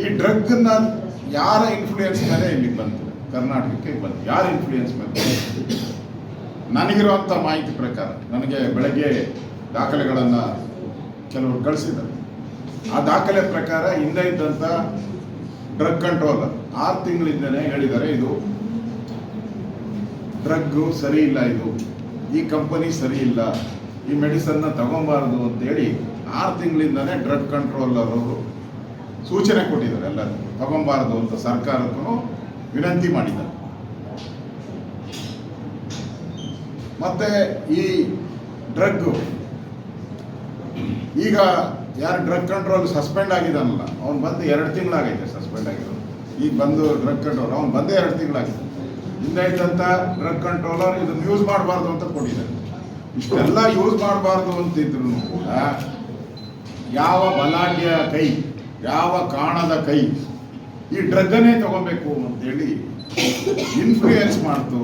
ಈ ಡ್ರಗ್ನ ಯಾರ ಇನ್ಫ್ಲೂಯೆನ್ಸ್ ಮೇಲೆ ಇಲ್ಲಿ ಬಂತು, ಕರ್ನಾಟಕಕ್ಕೆ ಬಂತು? ಯಾರ ಇನ್ಫ್ಲೂಯೆನ್ಸ್ ಮೇಲೆ? ನನಗಿರುವಂಥ ಮಾಹಿತಿ ಪ್ರಕಾರ, ನನಗೆ ಬೆಳಗ್ಗೆ ದಾಖಲೆಗಳನ್ನು ಕೆಲವರು ಕಳಿಸಿದ್ದಾರೆ. ಆ ದಾಖಲೆ ಪ್ರಕಾರ ಹಿಂದೆ ಇದ್ದಂಥ ಡ್ರಗ್ ಕಂಟ್ರೋಲರ್ 6 ತಿಂಗಳಿಂದನೇ ಹೇಳಿದ್ದಾರೆ, ಇದು ಡ್ರಗ್ಗು ಸರಿ ಇಲ್ಲ, ಇದು ಈ ಕಂಪನಿ ಸರಿ ಇಲ್ಲ, ಈ ಮೆಡಿಸನ್ನ ತಗೊಬಾರ್ದು ಅಂತೇಳಿ 6 ತಿಂಗಳಿಂದನೇ ಡ್ರಗ್ ಕಂಟ್ರೋಲರ್ ಅವರು ಸೂಚನೆ ಕೊಟ್ಟಿದ್ದಾರೆ. ಎಲ್ಲ ತಗೊಬಾರ್ದು ಅಂತ ಸರ್ಕಾರಕ್ಕೂ ವಿನಂತಿ ಮಾಡಿದ್ದಾರೆ. ಮತ್ತೆ ಈ ಡ್ರಗ್ಗು ಈಗ ಯಾರು ಡ್ರಗ್ ಕಂಟ್ರೋಲ್ ಸಸ್ಪೆಂಡ್ ಆಗಿದ್ದಾನಲ್ಲ, ಅವ್ನು ಬಂದು 2 ತಿಂಗಳಾಗೈತೆ ಸಸ್ಪೆಂಡ್ ಆಗಿರೋದು. ಈಗ ಬಂದು ಡ್ರಗ್ ಕಂಟ್ರೋಲ್ ಅವ್ನು ಬಂದೇ 2 ತಿಂಗಳಾಗಿದೆ. ಹಿಂದೆ ಇದ್ದಂಥ ಡ್ರಗ್ ಕಂಟ್ರೋಲರ್ ಇದನ್ನು ಯೂಸ್ ಮಾಡಬಾರ್ದು ಅಂತ ಕೊಟ್ಟಿದ್ದಾರೆ. ಇಷ್ಟೆಲ್ಲ ಯೂಸ್ ಮಾಡಬಾರ್ದು ಅಂತಿದ್ರು ಕೂಡ ಯಾವ ಬಲಾಢ್ಯ ಕೈ, ಯಾವ ಕಾಣದ ಕೈ ಈ ಡ್ರಗ್ಗನ್ನೇ ತಗೋಬೇಕು ಅಂತೇಳಿ ಇನ್ಫ್ಲೂಯೆನ್ಸ್ ಮಾಡ್ತು.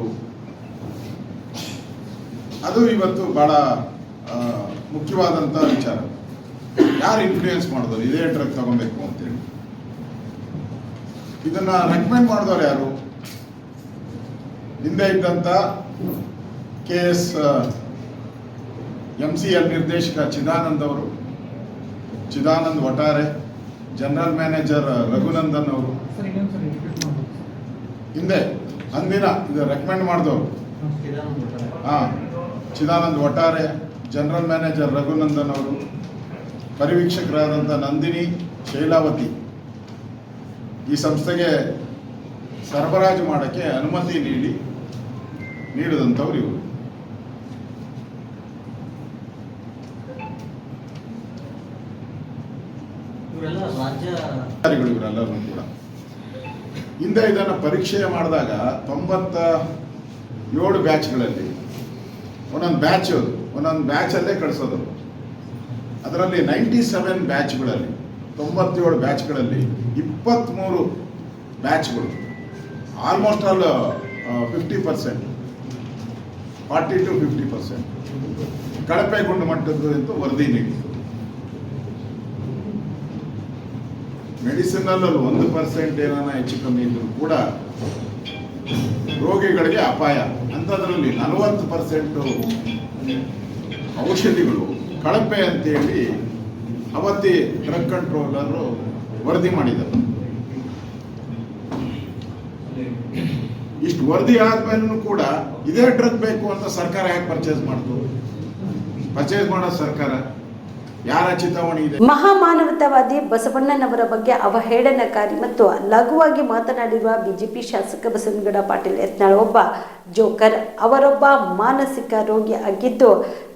ಅದು ಇವತ್ತು ಬಹಳ ಮುಖ್ಯವಾದಂಥ ವಿಚಾರ. ಯಾರು ಇನ್ಫ್ಲೂಯೆನ್ಸ್ ಮಾಡಿದವರು ಇದೇ ಡ್ರಗ್ ತಗೋಬೇಕು ಅಂತೇಳಿ? ಇದನ್ನ ರೆಕಮೆಂಡ್ ಮಾಡಿದವರು ಯಾರು? ಹಿಂದೆ ಇದ್ದಂಥ KS MCL ನಿರ್ದೇಶಕ ಚಿದಾನಂದ್ ಅವರು, ಚಿದಾನಂದ್ ವಟಾರೆ, ಜನರಲ್ ಮ್ಯಾನೇಜರ್ ರಘುನಂದನ್ ಅವರು, ಹಿಂದೆ ಅಂದಿನ ಇದು ರೆಕಮೆಂಡ್ ಮಾಡಿದವರು. ಚಿದಾನಂದ್ ವಟಾರೆ, ಜನರಲ್ ಮ್ಯಾನೇಜರ್ ರಘುನಂದನ್ ಅವರು, ಪರಿವೀಕ್ಷಕರಾದಂಥ ನಂದಿನಿ ಶೈಲಾವತಿ ಈ ಸಂಸ್ಥೆಗೆ ಸರಬರಾಜು ಮಾಡೋಕ್ಕೆ ಅನುಮತಿ ನೀಡಿದಂಥವ್ರು ಇವರು. ಇವರೆಲ್ಲರೂ ಕೂಡ ಹಿಂದೆ ಇದನ್ನು ಪರೀಕ್ಷೆ ಮಾಡಿದಾಗ 97 ಬ್ಯಾಚ್ಗಳಲ್ಲಿ ಒಂದೊಂದು ಬ್ಯಾಚಲ್ಲೇ ಕಳಿಸೋದು. ಅದರಲ್ಲಿ 97 ಬ್ಯಾಚ್ಗಳಲ್ಲಿ 97 ಬ್ಯಾಚ್ಗಳಲ್ಲಿ 23 ಬ್ಯಾಚ್ಗಳು ಆಲ್ಮೋಸ್ಟ್ ಆಲ್ 50%, 40 to 50% ಕಳಪೆ ಗುಣಮಟ್ಟದ್ದು ಎಂದು ವರದಿ ನೀಡಿತು. ಮೆಡಿಸಿನಲ್ಲಿ 1% ಏನಾನ ಹೆಚ್ಚು ಕಮ್ಮಿ ಇದ್ದರೂ ಕೂಡ ರೋಗಿಗಳಿಗೆ ಅಪಾಯ. ಅಂಥದ್ರಲ್ಲಿ 40% ಔಷಧಿಗಳು ಕಳಪೆ ಅಂತೇಳಿ ಅವತ್ತಿ ಡ್ರಗ್ ಕಂಟ್ರೋಲರು ವರದಿ ಮಾಡಿದರು. ಇಷ್ಟು ವರದಿ ಆದ್ಮೇಲೂ ಕೂಡ ಇದೇ ಡ್ರಗ್ ಬೇಕು ಅಂತ ಸರ್ಕಾರ ಯಾಕೆ ಪರ್ಚೇಸ್ ಮಾಡೋ ಸರ್ಕಾರ ಯಾರ ಚಿತಾವಣೆ ಇದೆ? ಮಹಾಮಾನವತಾವಾದಿ ಬಸವಣ್ಣನವರ ಬಗ್ಗೆ ಅವಹೇಳನಕಾರಿ ಮತ್ತು ಲಘುವಾಗಿ ಮಾತನಾಡಿರುವ ಬಿಜೆಪಿ ಶಾಸಕ ಬಸವನಗೌಡ ಪಾಟೀಲ್ ಯತ್ನಾಳ್ ಒಬ್ಬ ಜೋಕರ್ ಅವರೊಬ್ಬ ಮಾನಸಿಕ ರೋಗಿ ಆಗಿದ್ದು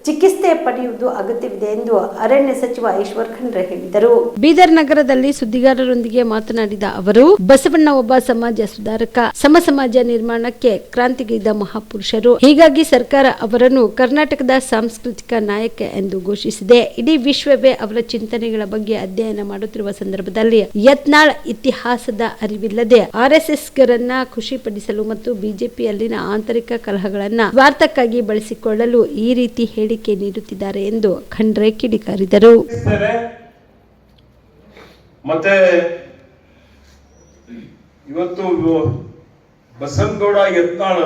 ಚಿಕಿತ್ಸೆ ಪಡೆಯುವುದು ಅಗತ್ಯವಿದೆ ಎಂದು ಅರಣ್ಯ ಸಚಿವ ಈಶ್ವರ್ ಖಂಡ್ರೆ ಹೇಳಿದರು. ಬೀದರ್ ನಗರದಲ್ಲಿ ಸುದ್ದಿಗಾರರೊಂದಿಗೆ ಮಾತನಾಡಿದ ಅವರು, ಬಸವಣ್ಣ ಒಬ್ಬ ಸಮಾಜ ಸುಧಾರಕ, ಸಮಾಜ ನಿರ್ಮಾಣಕ್ಕೆ ಕ್ರಾಂತಿಗೈದ ಮಹಾಪುರುಷರು. ಹೀಗಾಗಿ ಸರ್ಕಾರ ಅವರನ್ನು ಕರ್ನಾಟಕದ ಸಾಂಸ್ಕೃತಿಕ ನಾಯಕ ಎಂದು ಘೋಷಿಸಿದೆ. ಇಡೀ ವಿಶ್ವವೇ ಅವರ ಚಿಂತನೆಗಳ ಬಗ್ಗೆ ಅಧ್ಯಯನ ಮಾಡುತ್ತಿರುವ ಸಂದರ್ಭದಲ್ಲಿ ಯತ್ನಾಳ್ ಇತಿಹಾಸದ ಅರಿವಿಲ್ಲದೆ ಆರ್ಎಸ್ಎಸ್ಗರನ್ನ ಖುಷಿಪಡಿಸಲು ಮತ್ತು ಬಿಜೆಪಿಯಲ್ಲಿನ ಆಂತರಿಕ ಕಲಹಗಳನ್ನ ಸ್ವಾರ್ಥಕ್ಕಾಗಿ ಬಳಸಿಕೊಳ್ಳಲು ಈ ರೀತಿ ಹೇಳಿಕೆ ನೀಡುತ್ತಿದ್ದಾರೆ ಎಂದು ಖಂಡ್ರೆ ಕಿಡಿಕಾರಿದರು. ಮತ್ತೆ ಇವತ್ತು ಬಸನಗೌಡ ಯತ್ನಾಳ್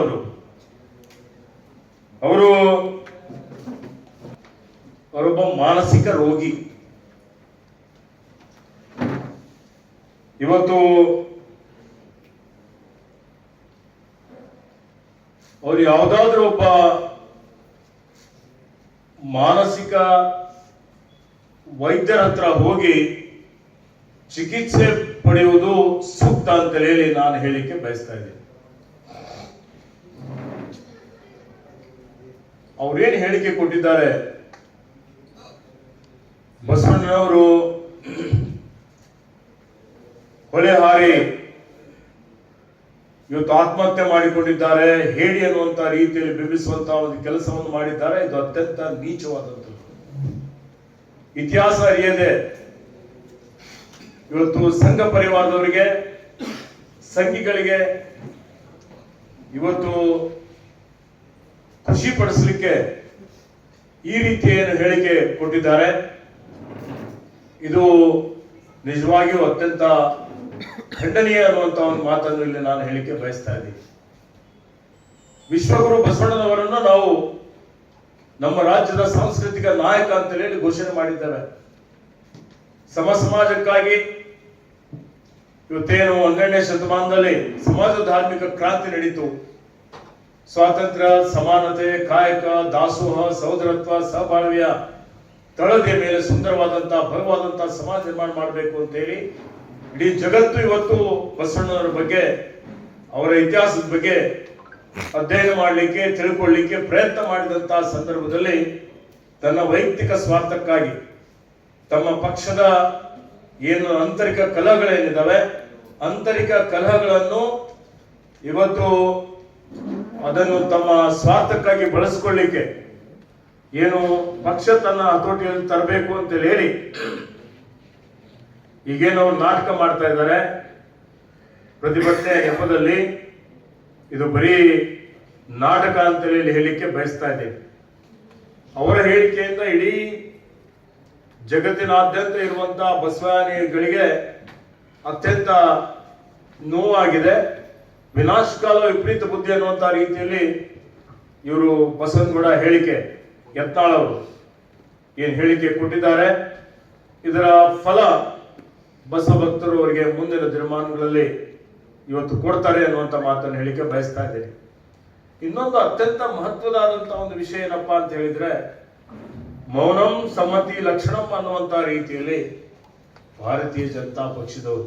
ಅವರೊಬ್ಬ ಮಾನಸಿಕ ರೋಗಿ. ಇವತ್ತು ಅವರು ಯಾವುದಾದ್ರೂ ಒಬ್ಬ ಮಾನಸಿಕ ವೈದ್ಯರ ಹತ್ರ ಹೋಗಿ ಚಿಕಿತ್ಸೆ ಪಡೆಯುವುದು ಸೂಕ್ತ ಅಂತ ಹೇಳಿ ನಾನು ಹೇಳಿಕೆ ಬಯಸ್ತಾ ಇದ್ದೀನಿ. ಅವ್ರೇನು ಹೇಳಿಕೆ ಕೊಟ್ಟಿದ್ದಾರೆ, ಬಸವಣ್ಣನವರು ಹೊಳೆ ಹಾರಿ ಇವತ್ತು ಆತ್ಮಹತ್ಯೆ ಮಾಡಿಕೊಂಡಿದ್ದಾರೆ, ಹೇಳಿ ಅನ್ನುವಂತ ರೀತಿಯಲ್ಲಿ ಬಿಂಬಿಸುವಂತಹ ಒಂದು ಕೆಲಸವನ್ನು ಮಾಡಿದ್ದಾರೆ. ಇದು ಅತ್ಯಂತ ನೀಚವಾದಂಥದ್ದು. ಇತಿಹಾಸ ಅರಿಯದೆ ಇವತ್ತು ಸಂಘ ಪರಿವಾರದವರಿಗೆ, ಸಂಘಿಗಳಿಗೆ ಇವತ್ತು ಖುಷಿ ಪಡಿಸಲಿಕ್ಕೆ ಈ ರೀತಿ ಏನು ಹೇಳಿಕೆ ಕೊಟ್ಟಿದ್ದಾರೆ, ಇದು ನಿಜವಾಗಿಯೂ ಅತ್ಯಂತ ಖಂಡನೀಯ ಅನ್ನುವಂತ ಒಂದು ಮಾತನ್ನು ಇಲ್ಲಿ ನಾನು ಹೇಳಿಕೆ ಬಯಸ್ತಾ ಇದ್ದೀನಿ. ವಿಶ್ವಗುರು ಬಸವಣ್ಣನವರನ್ನು ನಾವು ನಮ್ಮ ರಾಜ್ಯದ ಸಾಂಸ್ಕೃತಿಕ ನಾಯಕ ಅಂತ ಹೇಳಿ ಘೋಷಣೆ ಮಾಡಿದ್ದೇವೆ. ಸಮಾಜಕ್ಕಾಗಿ ಇವತ್ತೇನು 12ನೇ ಶತಮಾನದಲ್ಲಿ ಸಮಾಜ ಧಾರ್ಮಿಕ ಕ್ರಾಂತಿ ನಡೀತು. ಸ್ವಾತಂತ್ರ್ಯ, ಸಮಾನತೆ, ಕಾಯಕ, ದಾಸೋಹ, ಸಹೋದರತ್ವ, ಸಹಬಾಳ್ವೆಯ ತಳದ ಮೇಲೆ ಸುಂದರವಾದಂತಹ ಭವ್ಯವಾದಂತಹ ಸಮಾಜ ನಿರ್ಮಾಣ ಮಾಡಬೇಕು ಅಂತ ಹೇಳಿ ಇಡೀ ಜಗತ್ತು ಇವತ್ತು ಬಸವಣ್ಣನವರ ಬಗ್ಗೆ, ಅವರ ಇತಿಹಾಸದ ಬಗ್ಗೆ ಅಧ್ಯಯನ ಮಾಡಲಿಕ್ಕೆ, ತಿಳ್ಕೊಳ್ಳಿಕ್ಕೆ ಪ್ರಯತ್ನ ಮಾಡಿದಂತಹ ಸಂದರ್ಭದಲ್ಲಿ ತನ್ನ ವೈಯಕ್ತಿಕ ಸ್ವಾರ್ಥಕ್ಕಾಗಿ ತಮ್ಮ ಪಕ್ಷದ ಏನು ಆಂತರಿಕ ಕಲಹಗಳೇನಿದ್ದಾವೆ, ಆಂತರಿಕ ಕಲಹಗಳನ್ನು ಇವತ್ತು ಅದನ್ನು ತಮ್ಮ ಸ್ವಾರ್ಥಕ್ಕಾಗಿ ಬಳಸಿಕೊಳ್ಳಿಕ್ಕೆ ಏನು ಪಕ್ಷ ತನ್ನ ಹತೋಟಿಯಲ್ಲಿ ತರಬೇಕು ಅಂತ ಹೇಳಿ ಈಗೇನು ಅವರು ನಾಟಕ ಮಾಡ್ತಾ ಇದ್ದಾರೆ ಪ್ರತಿಭಟನೆ ನೆಪದಲ್ಲಿ. ಇದು ಬರೀ ನಾಟಕ ಅಂತ ಹೇಳಿಕ್ಕೆ ಬಯಸ್ತಾ ಇದ್ದೇನೆ. ಅವರ ಹೇಳಿಕೆಯಿಂದ ಇಡೀ ಜಗತ್ತಿನಾದ್ಯಂತ ಇರುವಂತಹ ಬಸವಾನಿಗಳಿಗೆ ಅತ್ಯಂತ ನೋವಾಗಿದೆ. ವಿನಾಶಕಾಲ ವಿಪರೀತ ಬುದ್ಧಿ ಅನ್ನುವಂತ ರೀತಿಯಲ್ಲಿ ಇವರು ಬಸವನಗೌಡ ಹೇಳಿಕೆ, ಯತ್ನಾಳ್ ಅವರು ಏನು ಹೇಳಿಕೆ ಕೊಟ್ಟಿದ್ದಾರೆ, ಇದರ ಫಲ ಬಸವ ಭಕ್ತರು ಅವರಿಗೆ ಮುಂದಿನ ದಿನಮಾನಗಳಲ್ಲಿ ಇವತ್ತು ಕೊಡ್ತಾರೆ ಅನ್ನುವಂಥ ಮಾತನ್ನು ಹೇಳಿಕೆ ಬಯಸ್ತಾ ಇದ್ದೇನೆ. ಇನ್ನೊಂದು ಅತ್ಯಂತ ಮಹತ್ವದಾದಂತಹ ಒಂದು ವಿಷಯ ಏನಪ್ಪಾ ಅಂತ ಹೇಳಿದ್ರೆ, ಮೌನಂ ಸಮ್ಮತಿ ಲಕ್ಷಣಂ ಅನ್ನುವಂತ ರೀತಿಯಲ್ಲಿ ಭಾರತೀಯ ಜನತಾ ಪಕ್ಷದವರು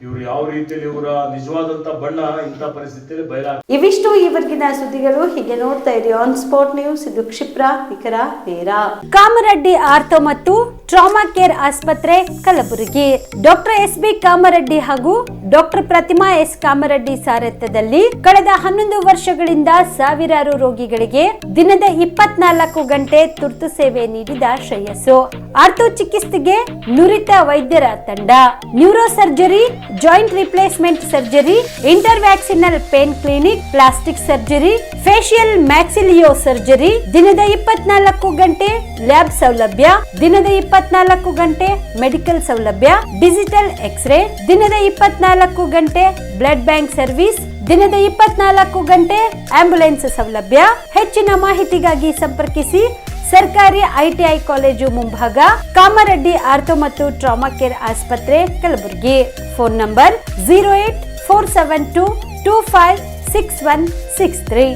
ಇವರು ಯಾವ ರೀತಿಯಲ್ಲಿ ಇವರ ನಿಜವಾದಂತ ಬಣ್ಣ ಇಂಥ ಪರಿಸ್ಥಿತಿಯಲ್ಲಿ ಬಯಲಾಗ. ಇವಿಷ್ಟು ಈವರೆಗಿನ ಸುದ್ದಿಗಳು. ಹೀಗೆ ನೋಡ್ತಾ ಇರಿ ಆನ್ ಸ್ಪಾಟ್ ನ್ಯೂಸ್. ಇದು ಕ್ಷಿಪ್ರ, ನಿಖರ, ನೇರ. ಕಾಮರೆಡ್ಡಿ ಆರ್ಥೋ ಮತ್ತು ಟ್ರಾಮಾ ಕೇರ್ ಆಸ್ಪತ್ರೆ, ಕಲಬುರಗಿ. Doctor S B. ಕಾಮರೆಡ್ಡಿ ಹಾಗೂ ಡಾಕ್ಟರ್ ಪ್ರತಿಮಾ ಎಸ್. ಕಾಮರೆಡ್ಡಿ ಸಾರಥ್ಯದಲ್ಲಿ ಕಳೆದ 11 ವರ್ಷಗಳಿಂದ ಸಾವಿರಾರು ರೋಗಿಗಳಿಗೆ ದಿನದ 24 ಗಂಟೆ ತುರ್ತು ಸೇವೆ ನೀಡಿದ ಶ್ರೇಯಸ್ಸು. ಆರ್ಥೋ ಚಿಕಿತ್ಸೆಗೆ ನುರಿತ ವೈದ್ಯರ ತಂಡ, neuro surgery, joint replacement surgery, interventional pain clinic, plastic surgery, facial maxillo surgery, ದಿನದ 24 ಗಂಟೆ ಲ್ಯಾಬ್ ಸೌಲಭ್ಯ, ದಿನದ 24 ಗಂಟೆ ಮೆಡಿಕಲ್ ಸೌಲಭ್ಯ, ಡಿಜಿಟಲ್ ಎಕ್ಸ್ರೇ, ದಿನದ 24 ಗಂಟೆ ಬ್ಲಡ್ ಬ್ಯಾಂಕ್ ಸರ್ವಿಸ್, ದಿನದ 24 ಗಂಟೆ ಆಂಬ್ಯುಲೆನ್ಸ್ ಸೌಲಭ್ಯ. ಹೆಚ್ಚಿನ ಮಾಹಿತಿಗಾಗಿ ಸಂಪರ್ಕಿಸಿ ಸರ್ಕಾರಿ ಐಟಿಐ ಕಾಲೇಜು ಮುಂಭಾಗ, ಕಾಮರೆಡ್ಡಿ ಆರ್ಥೋ ಮತ್ತು ಟ್ರಾಮಾ ಕೇರ್ ಆಸ್ಪತ್ರೆ, ಕಲಬುರಗಿ. Phone number 08472256163.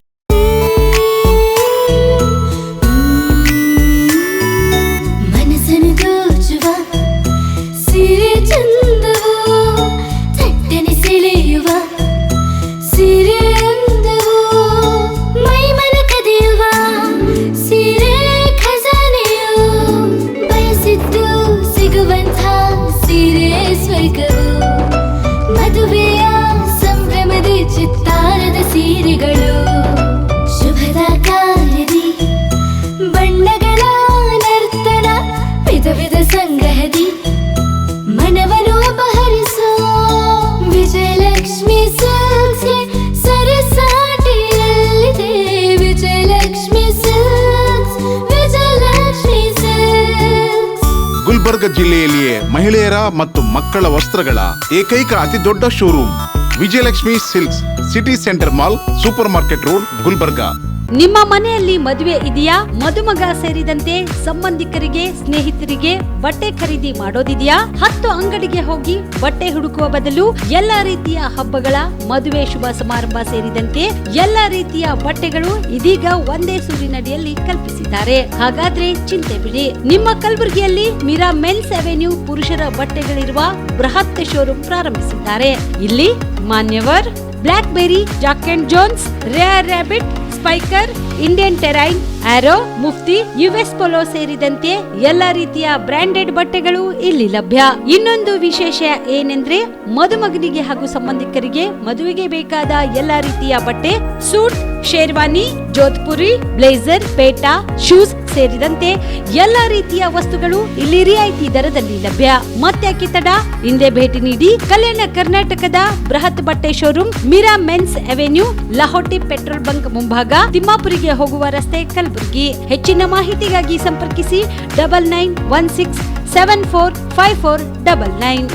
ಚಂದವೋ ಚಟ್ಟನೆ ಸೆಳೆಯುವ ಸಿರೆ ಅಂದವೋ ಮಹಿಳೆಯರ ಮತ್ತು ಮಕ್ಕಳ ವಸ್ತ್ರಗಳ ಏಕೈಕ ಅತಿ ದೊಡ್ಡ showroom Vijayalakshmi silks, city centre mall, super market road, Gulbarga. ನಿಮ್ಮ ಮನೆಯಲ್ಲಿ ಮದುವೆ ಇದೆಯಾ? ಮದುಮಗ ಸೇರಿದಂತೆ ಸಂಬಂಧಿಕರಿಗೆ, ಸ್ನೇಹಿತರಿಗೆ ಬಟ್ಟೆ ಖರೀದಿ ಮಾಡೋದಿದೆಯಾ? 10 ಅಂಗಡಿಗೆ ಹೋಗಿ ಬಟ್ಟೆ ಹುಡುಕುವ ಬದಲು ಎಲ್ಲಾ ರೀತಿಯ ಹಬ್ಬಗಳ, ಮದುವೆ, ಶುಭ ಸಮಾರಂಭ ಸೇರಿದಂತೆ ಎಲ್ಲಾ ರೀತಿಯ ಬಟ್ಟೆಗಳು ಇದೀಗ ಒಂದೇ ಸೂರಿನಡಿಯಲ್ಲಿ ಕಲ್ಪಿಸಿದ್ದಾರೆ. ಹಾಗಾದ್ರೆ ಚಿಂತೆ ಬಿಡಿ. ನಿಮ್ಮ ಕಲಬುರಗಿಯಲ್ಲಿ ಮೀರಾ ಮೆನ್ಸ್ ಅವೆನ್ಯೂ ಪುರುಷರ ಬಟ್ಟೆಗಳಿರುವ ಬೃಹತ್ ಶೋರೂಮ್ ಪ್ರಾರಂಭಿಸಿದ್ದಾರೆ. ಇಲ್ಲಿ Manyavar, Black Berry, Jack and Jones, Rare Rabbit, Spykar, Indian Terrain, Arrow, Mufti, US Polo ಸೇರಿದಂತೆ ಎಲ್ಲ ರೀತಿಯ ಬ್ರಾಂಡೆಡ್ ಬಟ್ಟೆಗಳು ಇಲ್ಲಿ ಲಭ್ಯ. ಇನ್ನೊಂದು ವಿಶೇಷ ಏನೆಂದ್ರೆ ಮದುಮಗನಿಗೆ ಹಾಗೂ ಸಂಬಂಧಿಕರಿಗೆ ಮದುವೆಗೆ ಬೇಕಾದ ಎಲ್ಲ ರೀತಿಯ ಬಟ್ಟೆ, ಸೂಟ್, ಶೇರ್ವಾನಿ, ಜೋಧ್ಪುರಿ, ಬ್ಲೇಸರ್, ಪೇಟಾ, ಶೂಸ್ ಸೇರಿದಂತೆ ಎಲ್ಲ ರೀತಿಯ ವಸ್ತುಗಳು ಇಲ್ಲಿ ರಿಯಾಯಿತಿ ದರದಲ್ಲಿ ಲಭ್ಯ. ಮತ್ತೆ ತಡ, ಹಿಂದೆ ಭೇಟಿ ನೀಡಿ. ಕಲ್ಯಾಣ ಕರ್ನಾಟಕದ ಬೃಹತ್ ಬಟ್ಟೆ showroom Meera men's avenue, Lahoti petrol bunk ಮುಂಭಾಗ, ತಿಮ್ಮಾಪುರಿಗೆ ಹೋಗುವ ರಸ್ತೆ, ಕಲಬುರಗಿ. ಹೆಚ್ಚಿನ ಮಾಹಿತಿಗಾಗಿ ಸಂಪರ್ಕಿಸಿ 9916745499.